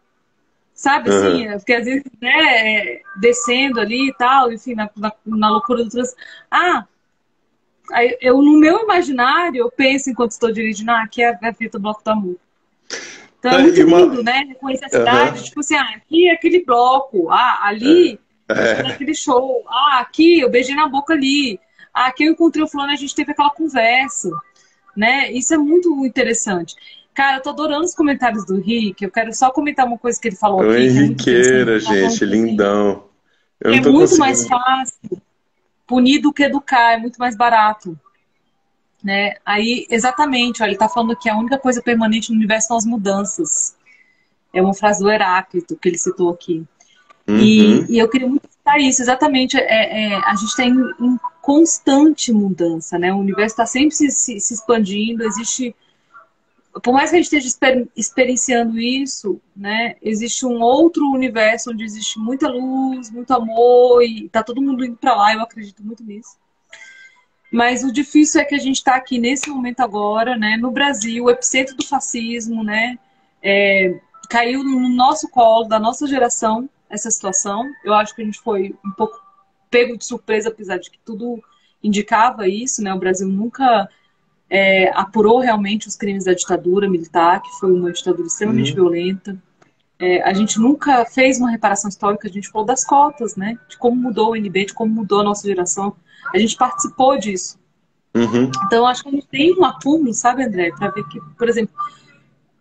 Sabe, assim, uhum. porque às vezes, né, descendo ali e tal, enfim, na loucura do trânsito. Ah, aí eu no meu imaginário, eu penso enquanto estou dirigindo, aqui é a fita do Bloco do Amor. Então é E muito uma, lindo, né, reconhecer a cidade, uhum, tipo assim, aqui é aquele bloco, ali eu fui é, naquele show, aqui eu beijei na boca ali, aqui eu encontrei o fulano e a gente teve aquela conversa, né, isso é muito interessante. Cara, eu tô adorando os comentários do Rick, eu quero só comentar uma coisa que ele falou o aqui, que é muito interessante. Henriqueira, Ele tá falando, gente, tipo assim, lindão. Eu que não é tô muito mais conseguindo. fácil punir do que educar, é muito mais barato, né? Aí, exatamente, ó, ele tá falando que a única coisa permanente no universo são as mudanças. É uma frase do Heráclito que ele citou aqui. Uhum. E eu queria muito citar isso, exatamente. A gente está em constante mudança, né? O universo está sempre se expandindo, existe. Por mais que a gente esteja experienciando isso, né? Existe um outro universo onde existe muita luz, muito amor, e tá todo mundo indo para lá, eu acredito muito nisso. Mas o difícil é que a gente está aqui nesse momento agora, né? No Brasil, o epicentro do fascismo, né? Caiu no nosso colo, da nossa geração, essa situação. Eu acho que a gente foi um pouco pego de surpresa, apesar de que tudo indicava isso, né? O Brasil nunca apurou realmente os crimes da ditadura militar, que foi uma ditadura extremamente violenta. A gente nunca fez uma reparação histórica, a gente falou das cotas, né? De como mudou o NB, de como mudou a nossa geração. A gente participou disso. Então, acho que a gente tem um acúmulo, sabe, André? Para ver que, por exemplo,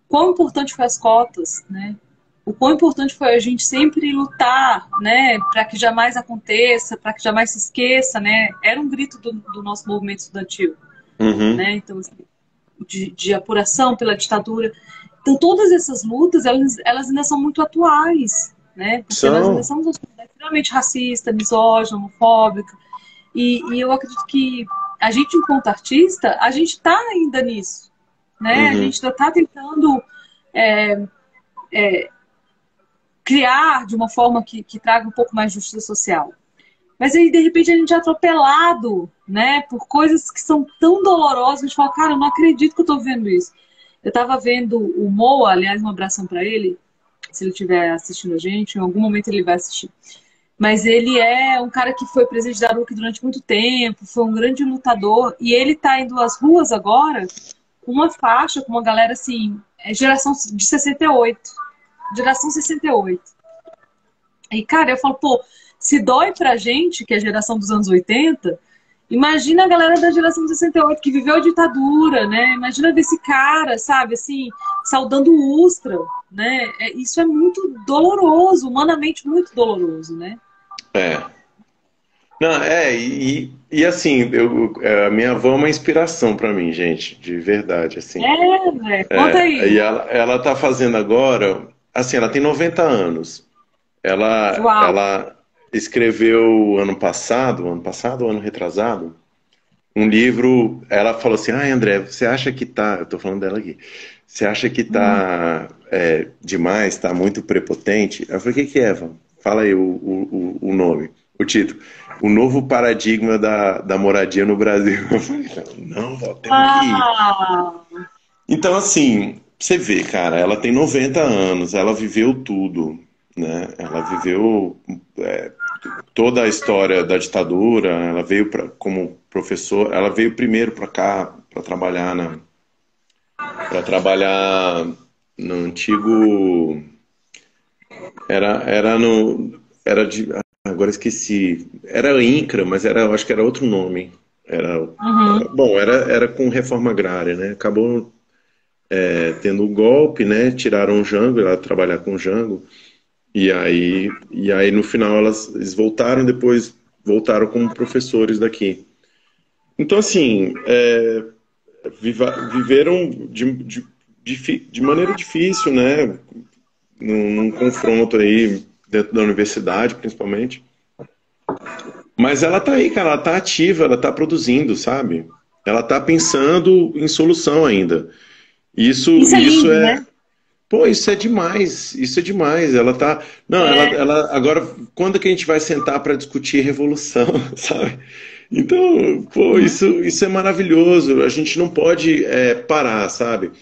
quão importante foi as cotas, né? O quão importante foi a gente sempre lutar, né? Para que jamais aconteça, para que jamais se esqueça, né? Era um grito do nosso movimento estudantil, né? Então, assim, de apuração pela ditadura. Então, todas essas lutas, elas ainda são muito atuais, né? Porque nós ainda somos uma sociedade extremamente racista, misógina, homofóbica. E eu acredito que a gente, enquanto artista, a gente está ainda nisso, né? A gente ainda está tentando criar de uma forma que traga um pouco mais de justiça social. Mas aí, de repente, a gente é atropelado, né? Por coisas que são tão dolorosas. A gente fala, cara, eu não acredito que eu estou vendo isso. Eu estava vendo o Moa, aliás, um abração para ele, se ele estiver assistindo a gente, em algum momento ele vai assistir. Mas ele é um cara que foi presidente da ARUC durante muito tempo, foi um grande lutador, e ele está indo às ruas agora com uma faixa, com uma galera assim, geração de 68. Geração 68. E, cara, eu falo, pô, se dói pra gente, que é a geração dos anos 80, imagina a galera da geração 68 que viveu a ditadura, né? Imagina ver esse cara, sabe, assim, saudando o Ustra, né? Isso é muito doloroso, humanamente muito doloroso, né? Não, e assim, a minha avó é uma inspiração pra mim, gente, de verdade, assim. Né? Conta aí. E ela tá fazendo agora, assim, ela tem 90 anos. Uau. Ela escreveu ano passado, ou ano retrasado, um livro. Ela falou assim: ah, André, você acha que tá. Eu tô falando dela aqui. Você acha que tá demais, tá muito prepotente? Eu falei: o que é, Eva? Fala aí o nome, o título. O novo paradigma da moradia no Brasil. Eu falei: não, vó, temos que ir. Então, assim, você vê, cara, ela tem 90 anos, ela viveu tudo, né? Ela viveu toda a história da ditadura, ela veio como professor, ela veio primeiro para cá para trabalhar no antigo agora esqueci, era INCRA, mas eu acho que era outro nome. Era com reforma agrária, né? Acabou tendo o golpe, né? Tiraram o Jango, ela trabalhar com o Jango. E aí no final eles voltaram, depois voltaram como professores daqui. Então, assim, viveram de maneira difícil, né? Num confronto aí dentro da universidade, principalmente. Mas ela tá aí, cara, ela tá ativa, ela tá produzindo, sabe? Ela tá pensando em solução ainda. Isso é lindo, né? Pô, isso é demais, isso é demais. Ela tá. Não, ela agora, quando que a gente vai sentar para discutir revolução, sabe? Então, pô, isso é maravilhoso. A gente não pode parar, sabe?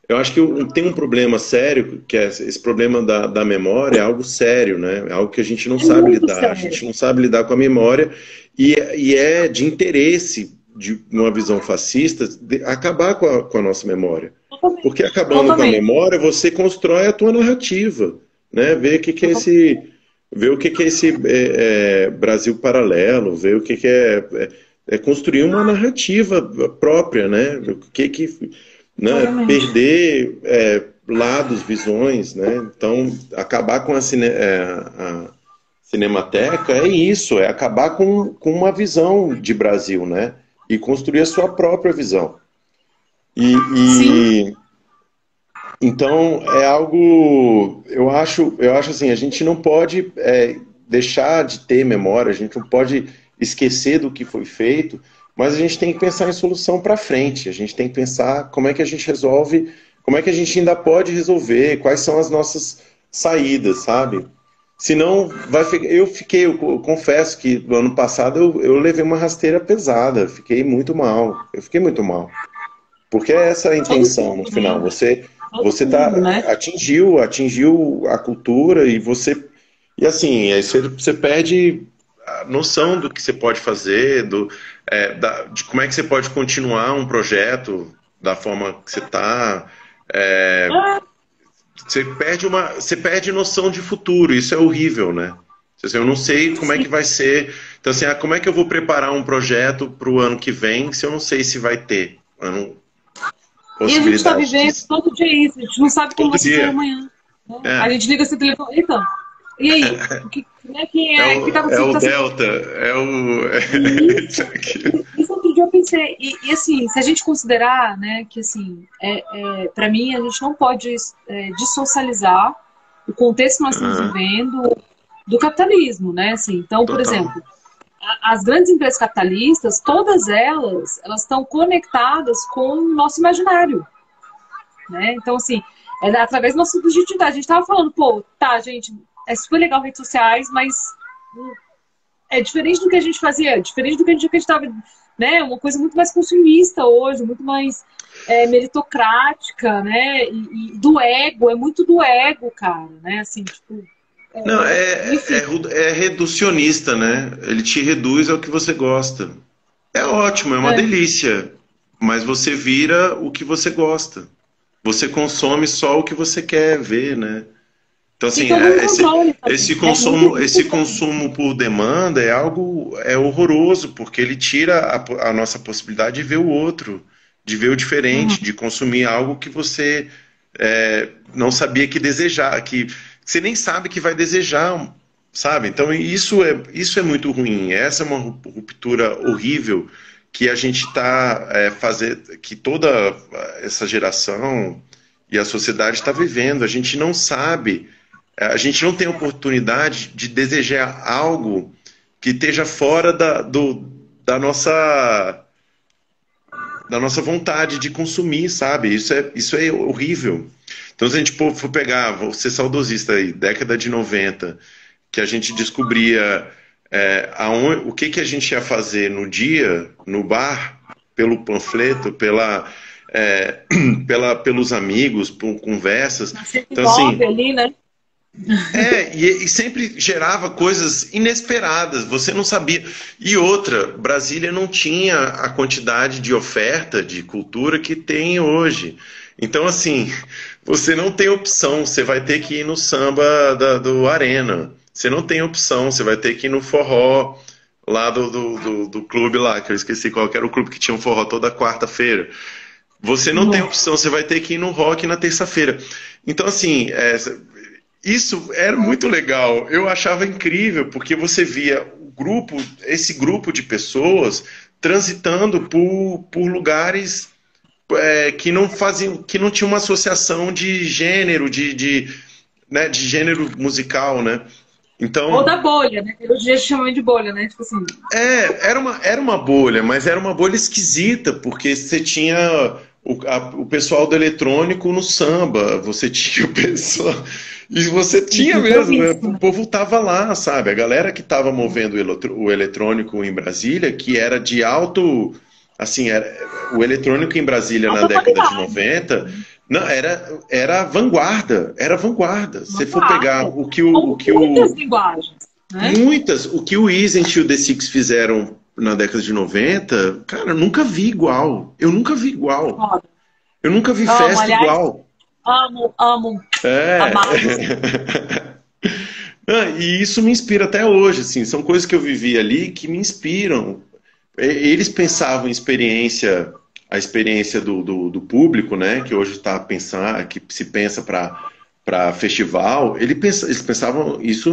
Eu acho que tem um problema sério, que é esse problema da memória, é algo sério, né? É algo que a gente não sabe lidar. Sério. A gente não sabe lidar com a memória e é de interesse de uma visão fascista acabar com a nossa memória. Porque acabando com a memória, você constrói a tua narrativa, né? Vê o que é esse Brasil paralelo, vê o que é construir uma narrativa própria, né? Né? Perder lados, visões, né? Então, acabar com a Cinemateca é isso, é acabar com uma visão de Brasil, né? E construir a sua própria visão. Então, é algo, eu acho assim, a gente não pode deixar de ter memória, a gente não pode esquecer do que foi feito, mas a gente tem que pensar em solução para frente, a gente tem que pensar como é que a gente resolve, como é que a gente ainda pode resolver, quais são as nossas saídas, sabe? Senão, eu confesso que no ano passado eu levei uma rasteira pesada, eu fiquei muito mal. Porque é essa a intenção no final, você atingiu a cultura e assim, aí você perde a noção do que você pode fazer, de como é que você pode continuar um projeto da forma que você está. Você perde noção de futuro, isso é horrível, né? Assim, eu não sei como é que vai ser. Então, assim, como é que eu vou preparar um projeto para o ano que vem se eu não sei se vai ter E a gente está possibilidade vivendo disso? todo dia isso, a gente não sabe como Todo vai ser dia. amanhã. A gente liga esse telefone, então, e aí? O que está É acontecendo? o Delta, é o. Isso, isso outro dia eu pensei, e assim, se a gente considerar, né, que assim, para mim a gente não pode dissocializar o contexto que nós estamos Aham. vivendo do capitalismo, né? Assim, então, por Total. exemplo, as grandes empresas capitalistas, todas elas estão conectadas com o nosso imaginário, né? Então, assim, através da nossa subjetividade. A gente estava falando, pô, tá, gente, é super legal redes sociais, mas é diferente do que a gente fazia, diferente do que a gente acreditava, né? Uma coisa muito mais consumista hoje, muito mais meritocrática, né? E do ego, é muito do ego, cara, né? Assim, tipo, Não, enfim. é reducionista, né? Ele te reduz ao que você gosta. É ótimo, é uma É. delícia, mas você vira o que você gosta. Você consome só o que você quer ver, né? Então, E assim, todo um controle também, né? esse consumo por demanda é horroroso, porque ele tira a nossa possibilidade de ver o outro, de ver o diferente, Uhum. de consumir algo que você não sabia que desejar, que você nem sabe que vai desejar, sabe? Então, isso é muito ruim. Essa é uma ruptura horrível que a gente está fazendo, que toda essa geração e a sociedade está vivendo. A gente não sabe. A gente não tem oportunidade de desejar algo que esteja fora da nossa vontade de consumir, sabe? Isso é horrível. Então, se a gente for pegar, vou ser saudosista aí, década de 90, que a gente descobria o que a gente ia fazer no dia, no bar, pelo panfleto, é, pelos amigos, por conversas. Na Então, 109 assim, ali, né? e sempre gerava coisas inesperadas, você não sabia. E outra, Brasília não tinha a quantidade de oferta de cultura que tem hoje. Então, assim, você não tem opção, você vai ter que ir no samba do Arena. Você não tem opção, você vai ter que ir no forró lá do clube lá, que eu esqueci qual que era o clube que tinha um forró toda quarta-feira. Você não tem Nossa. opção, você vai ter que ir no rock na terça-feira. Então, assim, isso era muito legal. Eu achava incrível, porque você via esse grupo de pessoas transitando por lugares que não faziam, que não tinha uma associação de gênero, né, de gênero musical, né? Ou Então, da bolha, né? Hoje a gente chama de bolha, né? Tipo assim. era uma bolha, mas era uma bolha esquisita, porque você tinha o pessoal do eletrônico no samba, você tinha o pessoal. E você tinha Então, mesmo, né? isso, O né? povo tava lá, sabe? A galera que tava movendo o eletrônico em Brasília, que era de alto. Assim, o eletrônico em Brasília na Alta década de qualidade. 90 não, era vanguarda, era vanguarda. Se Uma você for pegar quarta. São muitas linguagens, né? o que o Isent e o The Six fizeram na década de 90, cara, eu nunca vi igual. Eu nunca vi igual. Foda. Eu nunca vi Amo, festa aliás, igual. amo, amo, É. amados. E isso me inspira até hoje, assim, são coisas que eu vivi ali que me inspiram. Eles pensavam em a experiência do público, né, que hoje está pensando, que se pensa para festival, eles pensavam isso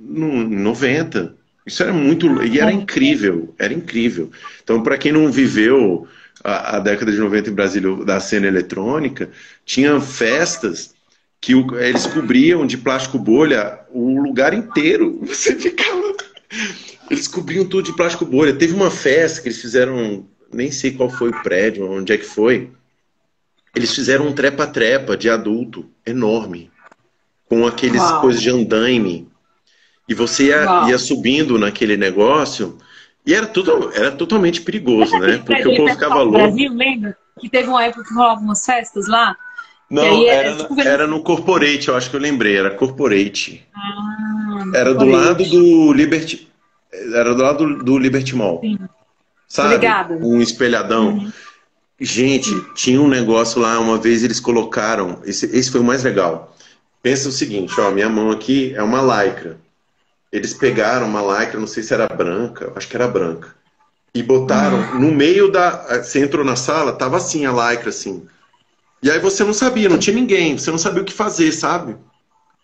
no 90. Isso era muito, e era incrível, era incrível. Então, para quem não viveu a década de 90 em Brasília da cena eletrônica, tinha festas que eles cobriam de plástico bolha o lugar inteiro. Você ficava. Eles cobriam tudo de plástico bolha. Teve uma festa que eles fizeram, nem sei qual foi o prédio, onde é que foi. Eles fizeram um trepa-trepa de adulto enorme, com aqueles Uau, coisas de andaime. E você ia uau. subindo naquele negócio, e era totalmente perigoso, Lembra né? aquele Porque prédio o ali povo perto do ficava Parque louco. Brasil, lembra? Que teve uma época que rolava umas festas lá? Que aí Não, tipo era no Corporate, eu acho que eu lembrei, era Corporate. Ah, no Era do lado corporate. do Liberty. Era do lado do Liberty Mall. Sim. sabe? Obrigada. Um espelhadão. Gente, tinha um negócio lá, uma vez eles colocaram, esse foi o mais legal. Pensa o seguinte, ó, minha mão aqui é uma lycra. Eles pegaram uma lycra, não sei se era branca, acho que era branca, e botaram no meio da... Você entrou na sala, tava assim a lycra, assim. E aí você não sabia, não tinha ninguém, você não sabia o que fazer, sabe?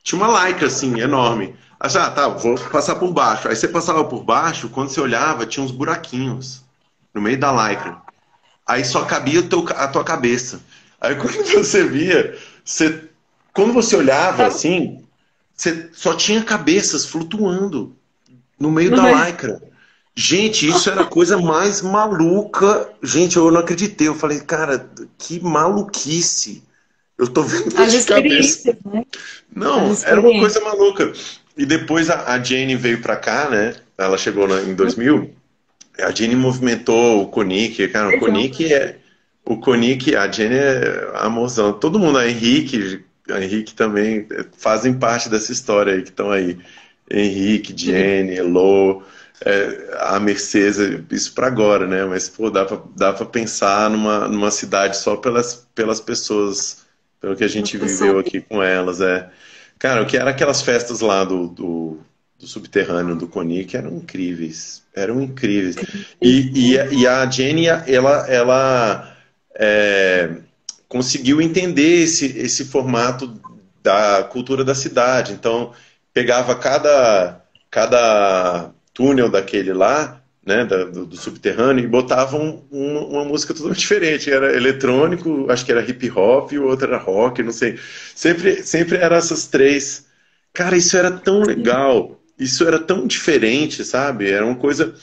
Tinha uma lycra, assim, enorme. Aí, tá, vou passar por baixo. Aí você passava por baixo, quando você olhava, tinha uns buraquinhos no meio da lycra. Aí só cabia a tua cabeça. Aí quando você via, quando você olhava assim, você só tinha cabeças flutuando no meio da lycra. Gente, isso era a coisa mais maluca. Gente, eu não acreditei. Eu falei, cara, que maluquice. Eu tô vendo As de cabeça. experiências, né? Não, era uma coisa maluca. E depois a Jane veio pra cá, né? Ela chegou em 2000. A Jane movimentou o Konick, cara, o Konick, a Jane é amorzão. Todo mundo, a Henrique também fazem parte dessa história aí que estão aí. Henrique, Jane, Elo, a Mercedes, isso para agora, né? Mas pô, dá pra pensar numa cidade só pelas pessoas, pelo que a gente viveu aqui com elas, Cara, o que era aquelas festas lá do subterrâneo do Konick eram incríveis. Eram incríveis. E a Jenny, ela conseguiu entender esse formato da cultura da cidade. Então, pegava cada túnel daquele lá, né, do subterrâneo, e botava uma música totalmente diferente. Era eletrônico, acho que era hip hop, o outro era rock, não sei. Sempre eram essas três. Cara, isso era tão legal. Isso era tão diferente, sabe? Era uma coisa...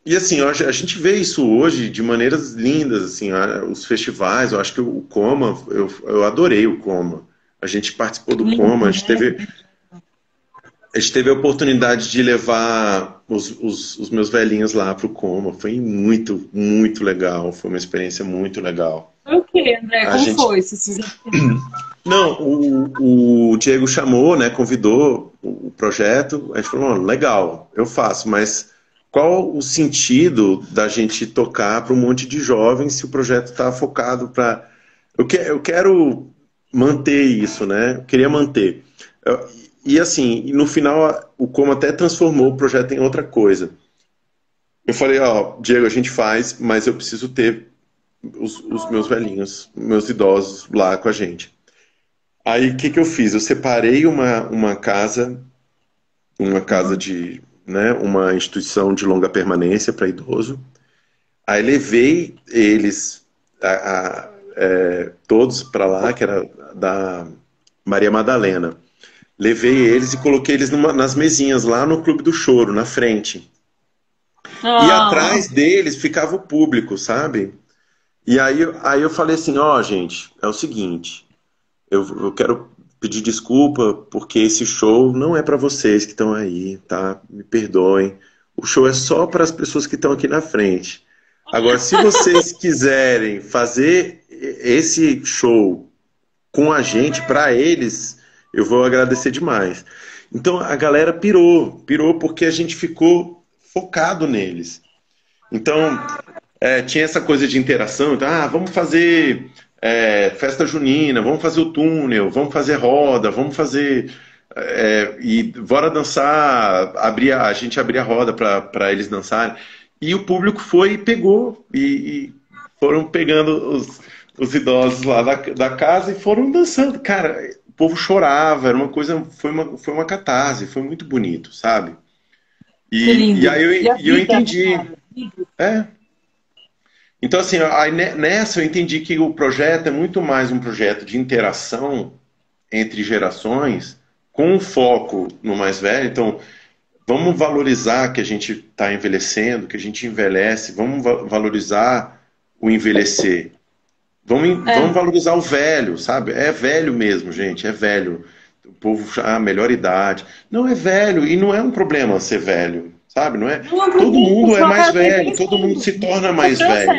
E assim, a gente vê isso hoje de maneiras lindas, assim, os festivais, eu acho que o Coma, eu adorei o Coma. A gente participou do Coma, a gente teve a oportunidade de levar os meus velhinhos lá pro Coma. Foi muito, muito legal. Foi uma experiência muito legal. Foi o quê, André? Como foi? Não, o Diego chamou, né, convidou o projeto, a gente falou, legal, eu faço, mas qual o sentido da gente tocar para um monte de jovens se o projeto está focado para... Eu quero manter isso, né, eu queria manter. E assim, no final, o Como até transformou o projeto em outra coisa. Eu falei, Diego, a gente faz, mas eu preciso ter os meus velhinhos, meus idosos lá com a gente. Aí, o que eu fiz? Eu separei uma casa de, né, uma instituição de longa permanência para idoso. Aí levei eles, todos para lá, que era da Maria Madalena. Levei eles e coloquei eles nas mesinhas lá no Clube do Choro, na frente. E atrás deles ficava o público, sabe? E aí eu falei assim, gente, é o seguinte... Eu quero pedir desculpa porque esse show não é para vocês que estão aí, tá? Me perdoem. O show é só para as pessoas que estão aqui na frente. Agora, se vocês quiserem fazer esse show com a gente, para eles, eu vou agradecer demais. Então, a galera pirou porque a gente ficou focado neles. Então, tinha essa coisa de interação. Então, vamos fazer... festa junina, vamos fazer o túnel, vamos fazer roda, vamos fazer... e bora dançar, a gente abria a roda para eles dançarem. E o público foi e pegou, e foram pegando os idosos lá da casa e foram dançando. Cara, o povo chorava, era uma coisa, foi uma catarse, foi muito bonito, sabe? E aí eu entendi. Então, assim, aí nessa eu entendi que o projeto é muito mais um projeto de interação entre gerações, com um foco no mais velho. Então, vamos valorizar que a gente está envelhecendo, que a gente envelhece, vamos valorizar o envelhecer. Vamos valorizar o velho, sabe? É velho mesmo, gente, é velho. O povo, melhor idade. Não, é velho, e não é um problema ser velho. Sabe, não é? Todo mundo é mais velho, todo mundo se torna mais velho.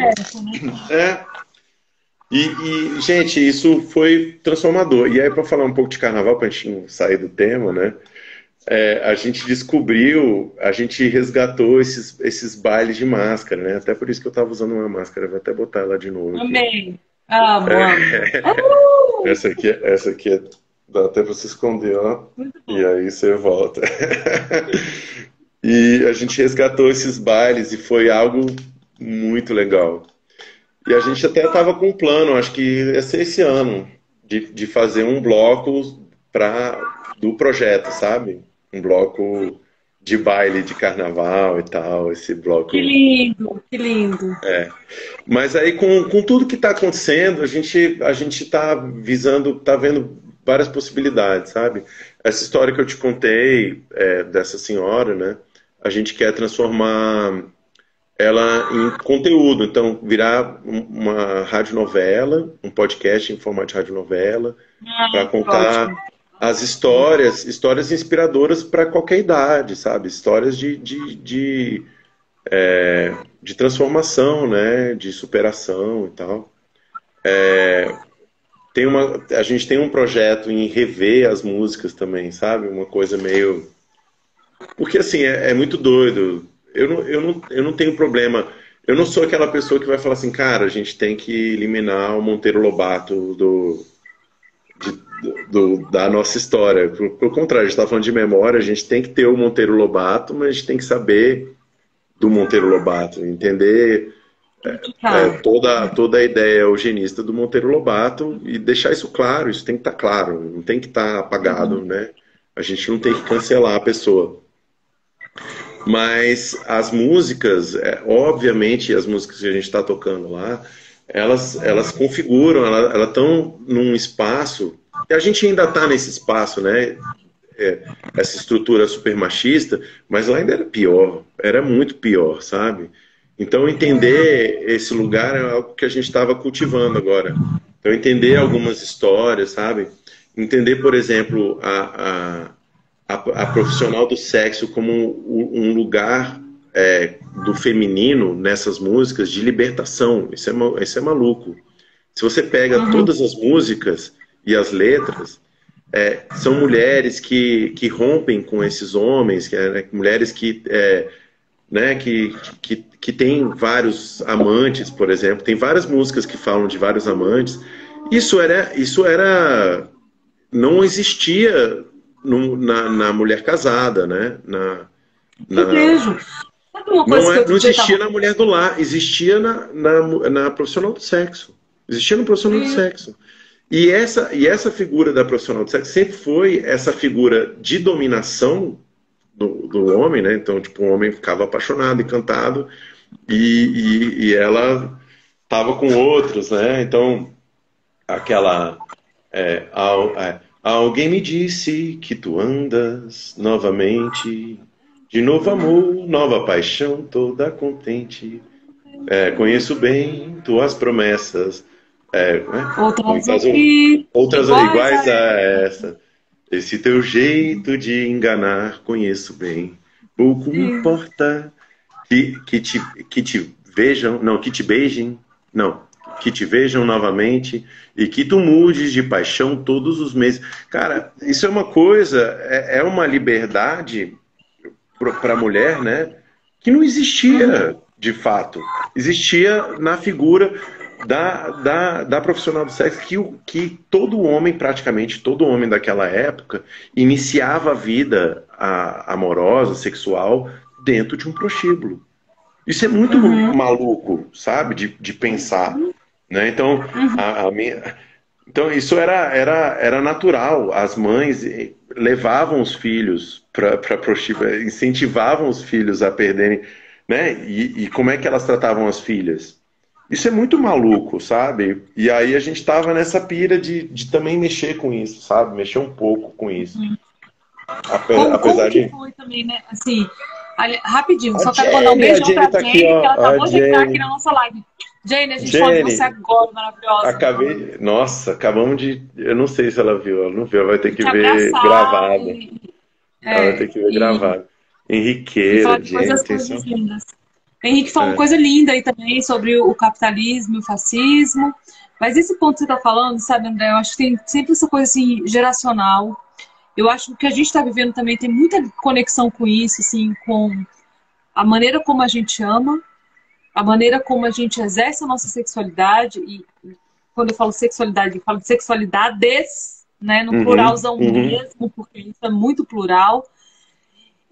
E, gente, isso foi transformador. E aí, para falar um pouco de carnaval, para a gente sair do tema, né? a gente descobriu, a gente resgatou esses bailes de máscara, né? Até por isso que eu tava usando uma máscara, vou até botar ela de novo aqui. Amei. Amo, amo. Essa aqui dá até pra você esconder, ó. E aí você volta. E a gente resgatou esses bailes e foi algo muito legal. E a gente até estava com um plano, acho que ia ser esse ano, de fazer um bloco do projeto, sabe? Um bloco de baile de carnaval e tal, esse bloco. Que lindo, que lindo. Mas aí com tudo que está acontecendo, a gente está visando, está vendo várias possibilidades, sabe? Essa história que eu te contei, dessa senhora, né? A gente quer transformar ela em conteúdo, então virar uma radionovela, um podcast em formato de radionovela, para contar as histórias inspiradoras para qualquer idade, sabe? Histórias de transformação, né? De superação e tal. A gente tem um projeto em rever as músicas também, sabe? Uma coisa meio... Porque assim, é muito doido. Eu não tenho problema. Eu não sou aquela pessoa que vai falar assim, cara, a gente tem que eliminar o Monteiro Lobato da nossa história. Pelo contrário, a gente está falando de memória, a gente tem que ter o Monteiro Lobato, mas a gente tem que saber do Monteiro Lobato, entender toda a ideia eugenista do Monteiro Lobato e deixar isso claro, isso tem que estar claro, não tem que estar apagado, né? A gente não tem que cancelar a pessoa. Mas as músicas, obviamente, as músicas que a gente está tocando lá, elas configuram, elas estão num espaço, e a gente ainda está nesse espaço, né? Essa estrutura super machista, mas lá ainda era pior, era muito pior, sabe? Então entender esse lugar é algo que a gente estava cultivando agora. Então entender algumas histórias, sabe? Entender, por exemplo, a profissional do sexo como um lugar do feminino nessas músicas de libertação. Isso é maluco. Se você pega todas as músicas e as letras, são mulheres que rompem com esses homens, mulheres que têm vários amantes, por exemplo. Tem várias músicas que falam de vários amantes. Isso não existia na mulher casada, né? Não existia na mulher do lar, existia na profissional do sexo. Existia no profissional do sexo. E essa figura da profissional do sexo sempre foi essa figura de dominação do homem, né? Então, tipo, o homem ficava apaixonado, encantado, e ela estava com outros, né? Então, aquela... alguém me disse que tu andas novamente, de novo amor, nova paixão, toda contente. Conheço bem tuas promessas. Outras iguais a essa. Esse teu jeito de enganar, conheço bem. Pouco me importa que te vejam, não, que te beijem, não, que te vejam novamente e que tu mudes de paixão todos os meses. Cara, isso é uma coisa, é uma liberdade para a mulher, né? Que não existia de fato. Existia na figura da profissional do sexo que todo homem, praticamente todo homem daquela época, iniciava a vida amorosa, sexual, dentro de um prostíbulo. Isso é muito maluco, sabe? De pensar. Né? Então, então, isso era natural. As mães levavam os filhos para prostíbulo, incentivavam os filhos a perderem. Né? E como é que elas tratavam as filhas? Isso é muito maluco, sabe? E aí a gente estava nessa pira de também mexer com isso, sabe? Mexer um pouco com isso. Apesar de... foi também, né? Assim, rapidinho, só quero mandar um beijão pra Jane, que ela acabou de entrar aqui na nossa live. Jane, a gente fala de você agora, maravilhosa. Nossa, acabamos de... Eu não sei se ela viu, ela não viu, ela vai ter que ver gravado. Ela vai ter que ver gravado. Henriqueira, coisas lindas. Henrique falou uma coisa linda aí também sobre o capitalismo e o fascismo. Mas esse ponto que você está falando, sabe, André, eu acho que tem sempre essa coisa assim, geracional. Eu acho que o que a gente está vivendo também tem muita conexão com isso, assim, com a maneira como a gente ama, a maneira como a gente exerce a nossa sexualidade, e quando eu falo de sexualidades, né, no pluralzão mesmo, porque isso é muito plural,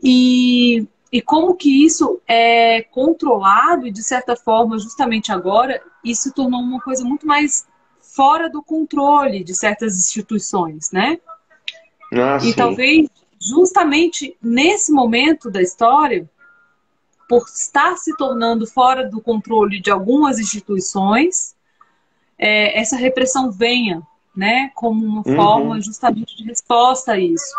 e como que isso é controlado, e de certa forma, justamente agora, isso se tornou uma coisa muito mais fora do controle de certas instituições, né? Ah, E sim. talvez justamente nesse momento da história, por estar se tornando fora do controle de algumas instituições, essa repressão venha, né, como uma forma Uhum. justamente de resposta a isso.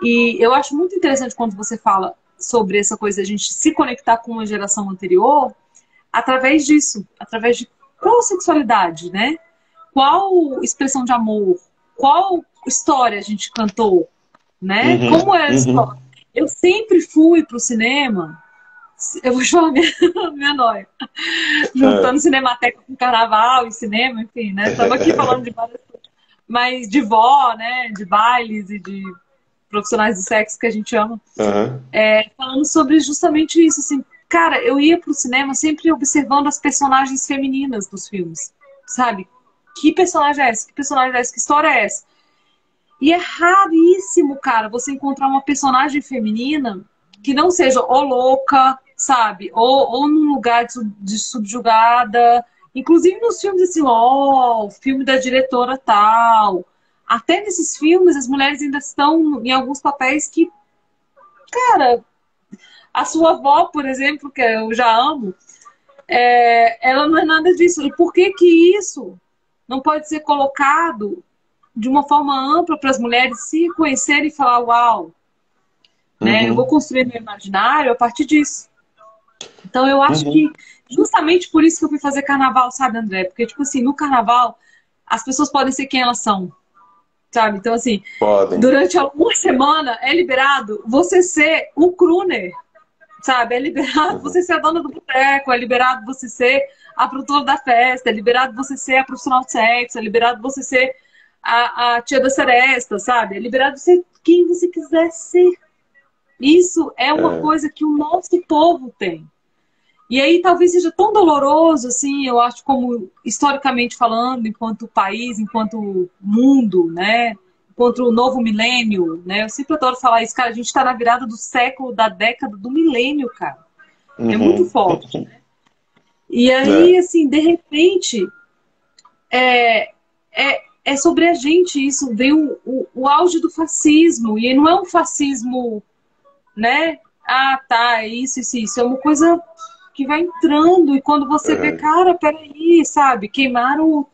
E eu acho muito interessante quando você fala sobre essa coisa de a gente se conectar com uma geração anterior, através disso, através de qual sexualidade, né? Qual expressão de amor, qual história a gente cantou, né? Como é a Uhum. história? Eu sempre fui pro cinema, eu vou falar minha noia, É. juntando cinemateca com carnaval e cinema, enfim, né? Estamos aqui falando de várias coisas, mas de vó, né? De bailes e de profissionais do sexo que a gente ama, Aham. falando sobre justamente isso, assim, cara, eu ia pro cinema sempre observando as personagens femininas dos filmes, sabe? Que personagem é essa? Que personagem é essa? Que história é essa? E é raríssimo, cara, você encontrar uma personagem feminina que não seja ou louca, sabe? Ou num lugar de subjugada. Inclusive nos filmes assim, ó, o filme da diretora tal. Até nesses filmes, as mulheres ainda estão em alguns papéis que, cara, a sua avó, por exemplo, que eu já amo, ela não é nada disso. E por que que isso não pode ser colocado de uma forma ampla para as mulheres se conhecerem e falar, uau, né? Eu vou Uhum. construir meu imaginário a partir disso. Então eu acho Uhum. que justamente por isso que eu fui fazer carnaval, sabe, André? Porque, tipo assim, no carnaval, as pessoas podem ser quem elas são, sabe? Então, assim, Podem. durante uma semana é liberado você ser o crooner, sabe? É liberado Uhum. você ser a dona do boteco, é liberado você ser a produtora da festa, é liberado você ser a profissional de sexo, é liberado você ser a tia da seresta, sabe? É liberado ser quem você quiser ser. Isso é uma É. coisa que o nosso povo tem. E aí talvez seja tão doloroso, assim, eu acho, como historicamente falando, enquanto país, enquanto mundo, né? Enquanto o novo milênio, né? Eu sempre adoro falar isso, cara, a gente está na virada do século, da década, do milênio, cara. É muito Uhum. forte. E aí, É. assim, de repente, é sobre a gente isso. Vem o auge do fascismo. E não é um fascismo, né? Ah, tá, é isso. É uma coisa que vai entrando. E quando você vê, É. cara, peraí, sabe? Queimaram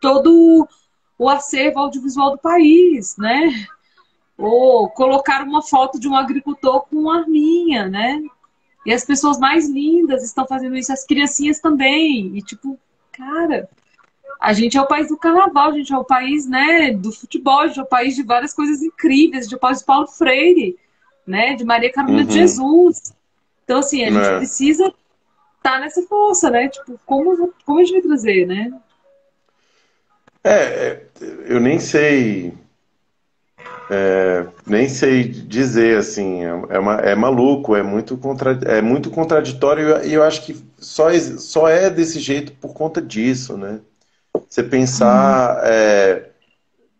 todo o acervo audiovisual do país, né? Ou colocaram uma foto de um agricultor com uma arminha, né? E as pessoas mais lindas estão fazendo isso, as criancinhas também. E tipo, cara, a gente é o país do carnaval, a gente é o país, né, do futebol, a gente é o país de várias coisas incríveis, a gente é o país de Paulo Freire, né, de Maria Carolina de Uhum. Jesus. Então, assim, a gente É. precisa estar nessa força, né? Tipo, como a gente vai trazer, né? É, eu nem sei dizer assim, é maluco, é muito contraditório e eu acho que só é desse jeito por conta disso, né? Você Uhum. pensar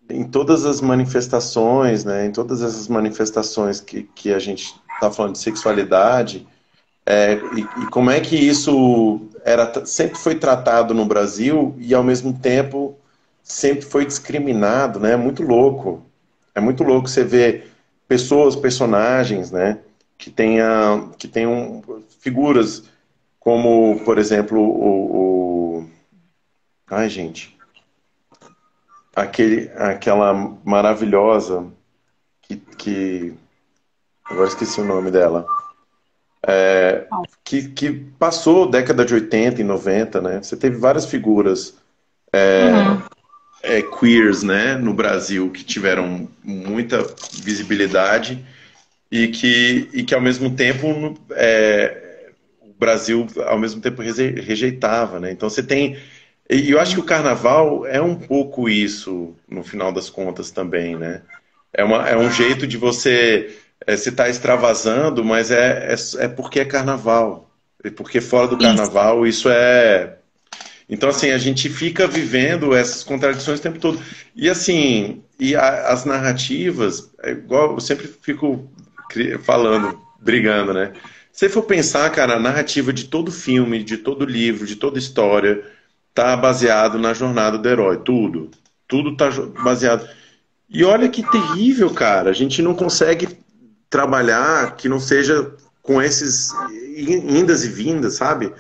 em todas as manifestações, né? Em todas essas manifestações que a gente está falando de sexualidade, e como é que isso sempre foi tratado no Brasil e ao mesmo tempo sempre foi discriminado, né? É muito louco. É muito louco você ver personagens, né, que tenham figuras como, por exemplo, ai, gente, aquela maravilhosa que agora esqueci o nome dela, que passou década de 80 e 90, né? Você teve várias figuras Uhum. queers, né, no Brasil que tiveram muita visibilidade e que ao mesmo tempo o Brasil ao mesmo tempo rejeitava, né? Então você tem, e eu acho que o Carnaval é um pouco isso no final das contas também, né? É um jeito de você se tá extravasando, mas é porque é carnaval. E porque fora do Isso. carnaval isso é. Então, assim, a gente fica vivendo essas contradições o tempo todo. E, assim, as narrativas, é igual eu sempre fico falando, brigando, né? Se você for pensar, cara, a narrativa de todo filme, de todo livro, de toda história, tá baseado na jornada do herói. Tudo. Tudo tá baseado. E olha que terrível, cara. A gente não consegue trabalhar que não seja com esses indas e vindas, sabe?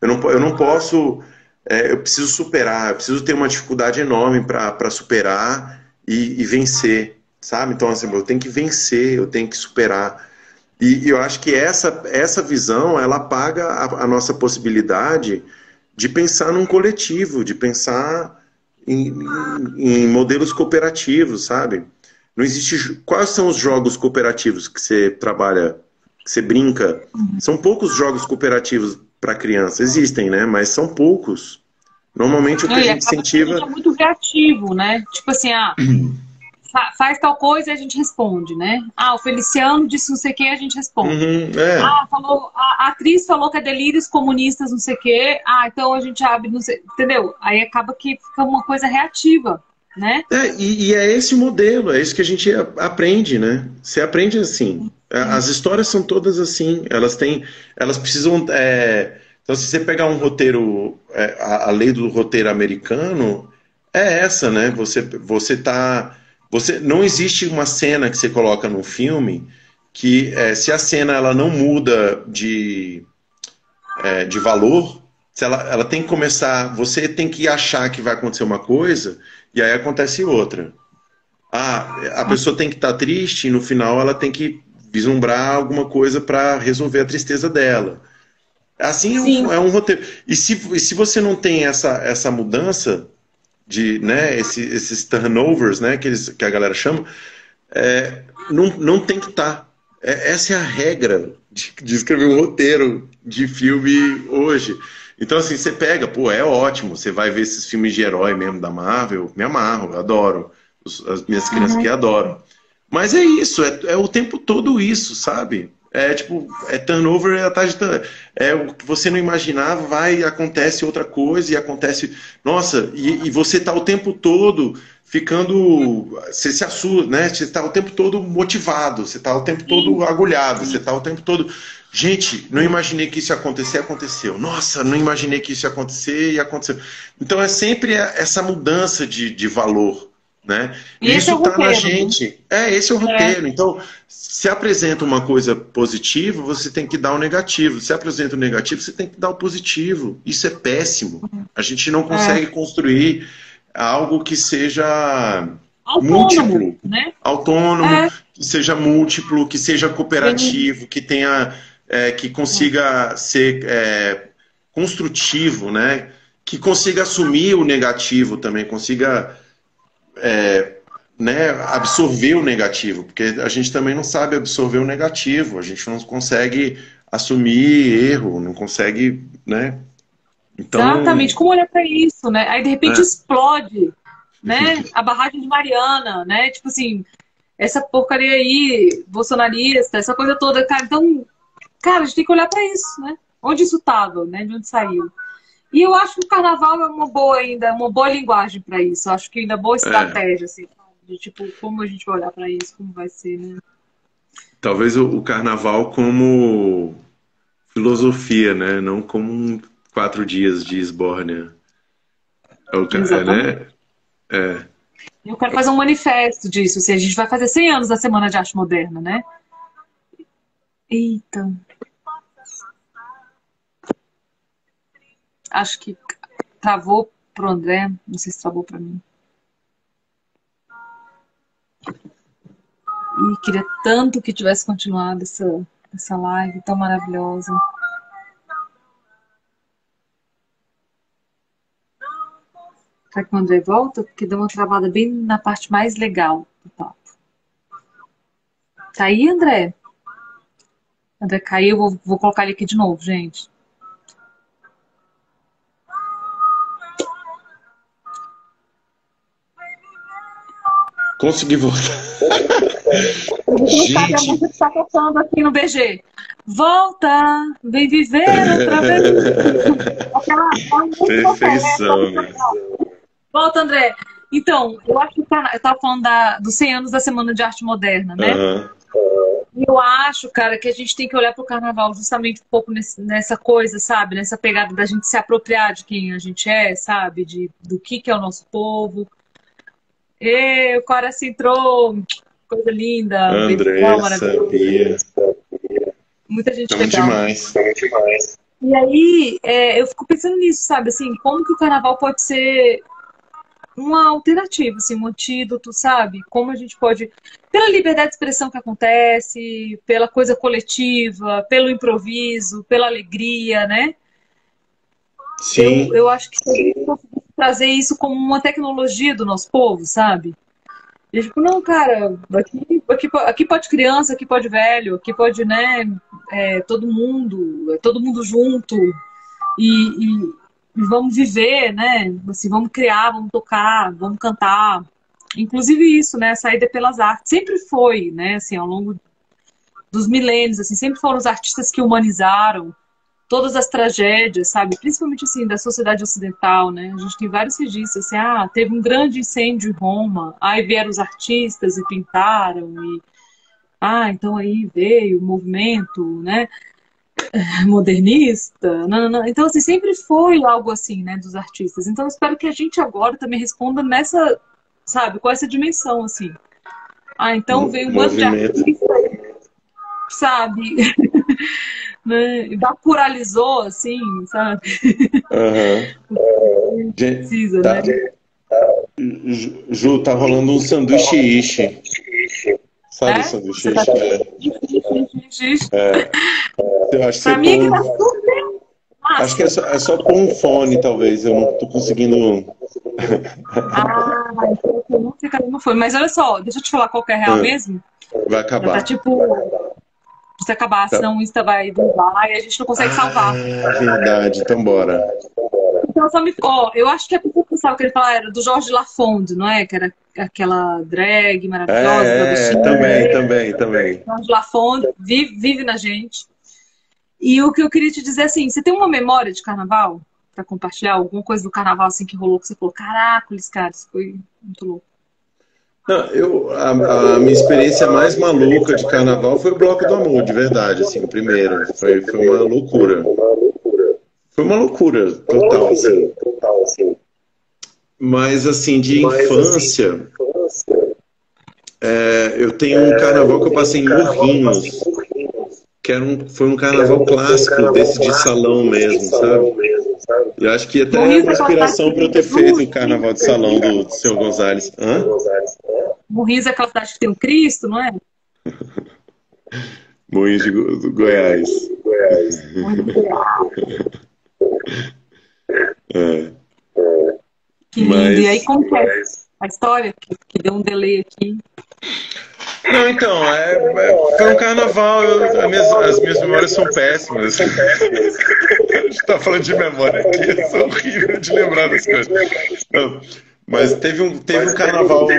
Eu não posso. Eu preciso superar, eu preciso ter uma dificuldade enorme para superar e vencer, sabe? Então, assim, eu tenho que vencer, eu tenho que superar. E eu acho que essa visão, ela apaga a nossa possibilidade de pensar num coletivo, de pensar em, em modelos cooperativos, sabe? Não existe. Quais são os jogos cooperativos que você trabalha, que você brinca? São poucos jogos cooperativos para criança. Existem, né? Mas são poucos. Normalmente o que Não, a e gente acaba que a gente incentiva. é muito reativo, né? Tipo assim, faz tal coisa e a gente responde, né? Ah, o Feliciano disse não sei o que, a gente responde. Uhum, é. Ah, a atriz falou que é delírios comunistas, não sei o quê. Ah, então a gente abre, não sei, entendeu? Aí acaba que fica uma coisa reativa, né? E é esse o modelo, é isso que a gente aprende, né? Você aprende assim. Sim. As histórias são todas assim. Elas precisam. Então, se você pegar um roteiro, a lei do roteiro americano é essa, né? Não existe uma cena que você coloca num filme que, se a cena ela não muda de valor, se ela tem que começar, você tem que achar que vai acontecer uma coisa e aí acontece outra. Ah, a pessoa tem que estar triste e no final ela tem que vislumbrar alguma coisa para resolver a tristeza dela. Assim Sim. é um roteiro. E se você não tem essa mudança de, né, esses turnovers, né, que a galera chama, não tem que estar. Essa é a regra de escrever um roteiro de filme hoje. Então, assim, você pega, pô, é ótimo. Você vai ver esses filmes de herói mesmo da Marvel, me amarro, adoro. As minhas crianças que Uhum. adoram. Mas é isso, é o tempo todo isso, sabe? É tipo, é turnover atrás de é o que você não imaginava, vai, acontece outra coisa e acontece. Nossa, e você tá o tempo todo ficando. Você se assusta, né? Você tá o tempo todo motivado, você tá o tempo todo Sim, agulhado, você sim. tá o tempo todo. Gente, não imaginei que isso ia acontecer, aconteceu. Nossa, não imaginei que isso ia acontecer e aconteceu. Então é sempre essa mudança de valor, né? E E esse é isso o está na roteiro, né? gente. Esse é o É, roteiro. Então, se apresenta uma coisa positiva, você tem que dar o negativo. Se apresenta o negativo, você tem que dar o positivo. Isso é péssimo. A gente não é. consegue construir algo que seja Autônomo, múltiplo, né? autônomo, É. que seja múltiplo, que seja Bem, cooperativo, que tenha, que consiga ser construtivo, né? Que consiga assumir o negativo também, consiga né, absorver o negativo, porque a gente também não sabe absorver o negativo, a gente não consegue assumir erro, não consegue, né? Então, exatamente. Como olhar para isso, né? Aí de repente é, explode, né? A barragem de Mariana, né? Tipo assim, essa porcaria aí, bolsonarista, essa coisa toda, cara. Então, cara, a gente tem que olhar para isso, né? Onde isso estava, né? De onde saiu. E eu acho que o carnaval é uma boa ainda, uma boa linguagem para isso. Eu acho que ainda é boa é, estratégia, assim, de tipo, como a gente vai olhar para isso, como vai ser, né? talvez o carnaval como filosofia, né? Não como 4 dias de esbórnia. Exatamente. Né? É. Eu quero fazer um manifesto disso, assim, a gente vai fazer 100 anos da Semana de Arte Moderna, né? Eita, acho que travou pro André, não sei se travou para mim. E queria tanto que tivesse continuado essa live tão maravilhosa. Será que o André volta? Porque deu uma travada bem na parte mais legal do papo. Tá aí, André? André caiu, vou colocar ele aqui de novo, gente. Consegui voltar. Você não sabe a música que está tocando aqui no BG. Volta, vem viver outra vez. Aquela Perfeição, né? Volta, André. Então, eu acho que eu estava falando dos 100 anos da Semana de Arte Moderna, né? Uhum. E eu acho, cara, que a gente tem que olhar para o carnaval justamente um pouco nessa coisa, sabe? Nessa pegada da gente se apropriar de quem a gente é, sabe? Do que é o nosso povo. E o Coração entrou, coisa linda, Andressa, Bia. muita gente Estamos legal. demais. E aí, eu fico pensando nisso, sabe? Assim, como que o carnaval pode ser uma alternativa, assim, um antídoto, sabe? Como a gente pode, pela liberdade de expressão que acontece, pela coisa coletiva, pelo improviso, pela alegria, né? Sim. Eu acho que se a gente conseguisse trazer isso como uma tecnologia do nosso povo, sabe? E tipo, não, cara, aqui pode criança, aqui pode velho, aqui pode, né, todo mundo junto e vamos viver, né? Assim, vamos criar, vamos tocar, vamos cantar. Inclusive isso, né? A saída pelas artes sempre foi, né? Assim, ao longo dos milênios, assim, sempre foram os artistas que humanizaram todas as tragédias, sabe? Principalmente assim da sociedade ocidental, né? A gente tem vários registros, assim, teve um grande incêndio em Roma, aí vieram os artistas e pintaram e então aí veio o movimento, né? Modernista, não. Então assim sempre foi algo assim, né? Dos artistas. Então eu espero que a gente agora também responda nessa, sabe? Com essa dimensão assim. Então veio um bando de artistas, sabe? Né? Bacuralizou, assim, sabe? Uhum. Precisa, né? Ju, tá rolando um sanduíche ishi. Sabe o sanduíche ishi? Eu acho que pra mim que tá super massa. Acho que é só por um fone, talvez. Eu não tô conseguindo. Então eu não sei cadê meu fone. Mas olha só, deixa eu te falar qual que é a real mesmo. Vai acabar. Tá tipo. Se acabar, senão o Insta vai bombar e a gente não consegue salvar. Verdade, então bora. Então, eu acho que a pessoa que pensava que ele falava era do Jorge Lafond, não é? Que era aquela drag maravilhosa. Também. Jorge Lafond vive na gente. E o que eu queria te dizer assim, você tem uma memória de carnaval pra compartilhar? Alguma coisa do carnaval assim que rolou que você falou, caracoles, cara, isso foi muito louco. Não, a minha experiência mais maluca de carnaval foi o Bloco do Amor, de verdade, assim, o primeiro. Foi uma loucura. Foi uma loucura total, assim. Mas, assim, de infância, eu tenho um carnaval que eu passei em Morrinhos, que foi um carnaval clássico desse de salão mesmo, sabe? E eu acho que até é uma inspiração para eu ter feito o carnaval de salão do Sr. Gonzalez. Morrinhos é aquela cidade que tem um Cristo, não é? Morrinhos do Goiás. Que lindo. E aí, como que é a história que deu um delay aqui? Não, então, foi um carnaval, as minhas memórias são péssimas. A gente tá falando de memória aqui, eu sou horrível de lembrar das coisas. Não, mas teve um carnaval que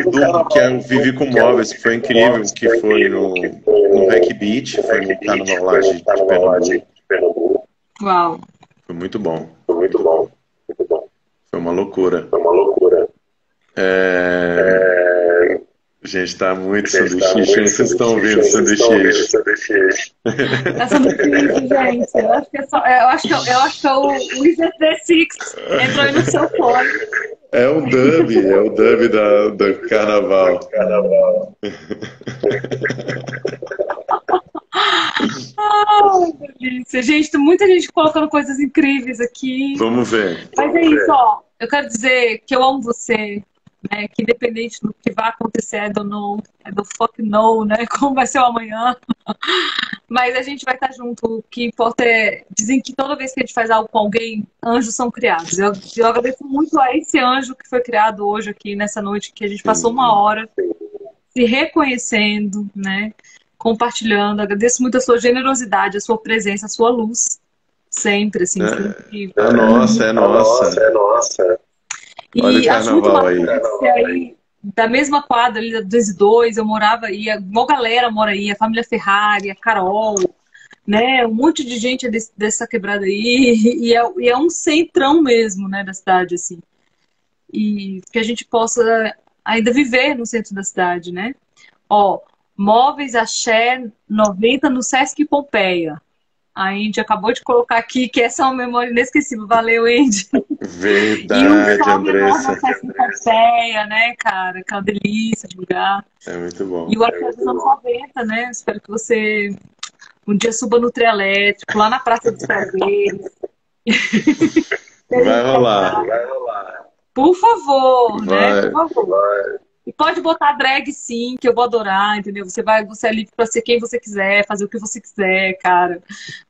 eu vivi com móveis, que foi incrível, que foi no Hack Beach, foi no carnaval lá de Pernambuco. Uau! Foi muito bom. Foi uma loucura. Gente, tá muito sanduíche. Vocês estão ouvindo sanduíche. É sanduíche, gente. Eu acho que é o IZT6 entrou aí no seu fone. É o dub do carnaval. Ai, delícia. Gente, tem muita gente colocando coisas incríveis aqui. Vamos ver. Mas é isso, ó. Eu quero dizer que eu amo você, né? Que independente do que vai acontecer, I don't know, I don't fuck know, né? Como vai ser o amanhã. Mas a gente vai estar junto. O que importa é... Dizem que toda vez que a gente faz algo com alguém, anjos são criados. Eu agradeço muito a esse anjo que foi criado hoje aqui, nessa noite, que a gente passou uma hora se reconhecendo, né? Compartilhando. Agradeço muito a sua generosidade, a sua presença, a sua luz. Sempre, assim. Sempre. É nossa. E acho muito bacana você aí da mesma quadra ali da 202, eu morava, ia, uma galera mora aí, a família Ferrari, a Carol, né? Um monte de gente é dessa quebrada aí, e é um centrão mesmo, né, da cidade, assim. E que a gente possa ainda viver no centro da cidade, né? Ó, Móveis Axé 90 no Sesc Pompeia. A Andy acabou de colocar aqui que essa é uma memória inesquecível. Valeu, Andy. E um Verdade, salve enorme Andressa. ao Sesc Pompeia, né, cara? Que é uma delícia de lugar. É muito bom. E o Axé dos anos 90, né? Espero que você um dia suba no trio elétrico, lá na Praça dos Prazeres. Vai rolar. Vai rolar. Por favor, né? Vai. Por favor. E pode botar drag sim, que eu vou adorar, entendeu? Você é livre para ser quem você quiser, fazer o que você quiser, cara.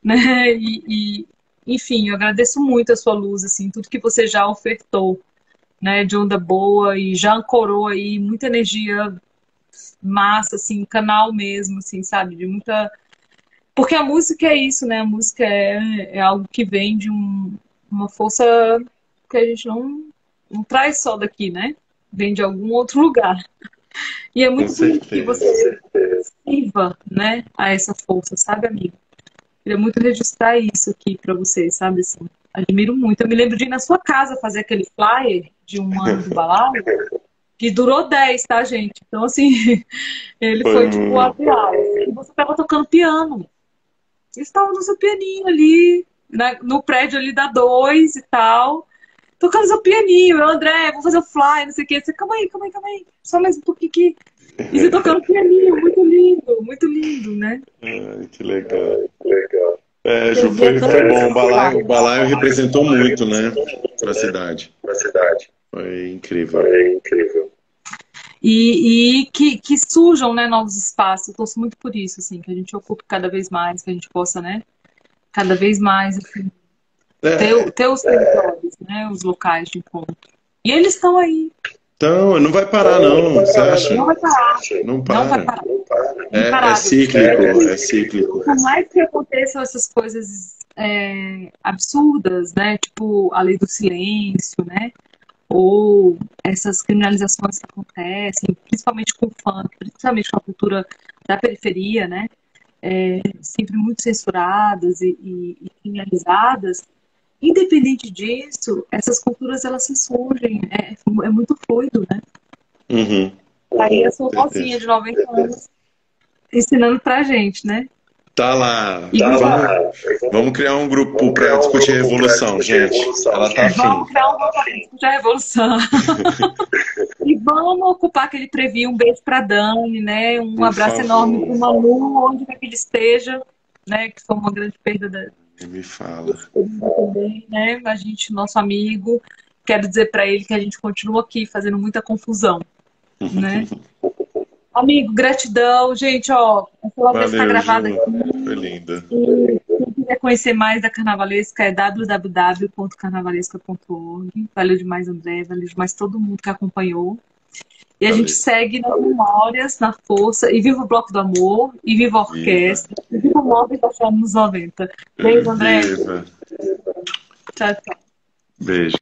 Né? Enfim, eu agradeço muito a sua luz, assim, tudo que você já ofertou, né? De onda boa e já ancorou aí muita energia massa, assim, canal mesmo, assim, sabe? De muita. Porque a música é isso, né? A música é algo que vem de uma força que a gente não traz só daqui, né? Vem de algum outro lugar. E é Com muito bonito que certeza. você sirva, né, a essa força, sabe, amigo? Queria muito registrar isso aqui pra vocês, sabe, assim. Admiro muito. Eu me lembro de ir na sua casa fazer aquele flyer de um ano do balaio, que durou 10, tá, gente? Então, assim, ele Foi foi tipo o muito. avião. E você tava tocando piano. Você estava no seu pianinho ali, no prédio ali da 2 e tal. Tocando seu pianinho, eu, André, vou fazer o fly, não sei o quê. Você, calma aí, calma aí, calma aí. Só mais um pouquinho aqui. E você tocando pianinho, muito lindo, né? Ai, que legal. É, Você Ju, via foi tanto bom. esse O balaio representou muito, né, para a cidade. Foi incrível. que surjam, né, novos espaços. Eu torço muito por isso, assim, que a gente ocupe cada vez mais, que a gente possa, né, cada vez mais, assim, É, ter os territórios, né, os locais de encontro. E eles estão aí. então, não vai parar, não, você acha? Não vai parar. Não Não vai para. parar. É Imparável. cíclico, é cíclico. Por mais que aconteçam essas coisas absurdas, né? Tipo a lei do silêncio, né? Ou essas criminalizações que acontecem, principalmente com o funk, principalmente com a cultura da periferia, né? Sempre muito censuradas e criminalizadas. Independente disso, essas culturas elas se surgem, é muito fluido, né? Uhum, Aí a sua mocinha certeza. de 90 anos ensinando pra gente, né? Tá lá. E Vamos criar um grupo para discutir revolução, gente. Ela tá afim. vamos criar um movimento de revolução. E vamos ocupar aquele preview. Um beijo pra Dani, né? Um Por abraço enorme favor, pro Manu, onde quer que ele esteja, né? Que foi uma grande perda me fala. também, né? A gente, nosso amigo. Quero dizer pra ele que a gente continua aqui fazendo muita confusão, né? Amigo, gratidão. Gente, ó, essa live vai ficar Valeu, gravada Ju. aqui. Foi linda. E quem quiser conhecer mais da Carnavalesca é www.carnavalesca.org. Valeu demais, André. Valeu demais todo mundo que acompanhou. E a gente Valeu. segue nas memórias, na força. E viva o Bloco do Amor. E viva a Viva. orquestra. E viva o Móveis da Nos 90. Beijo, André. Viva. Tchau, tchau. Beijo.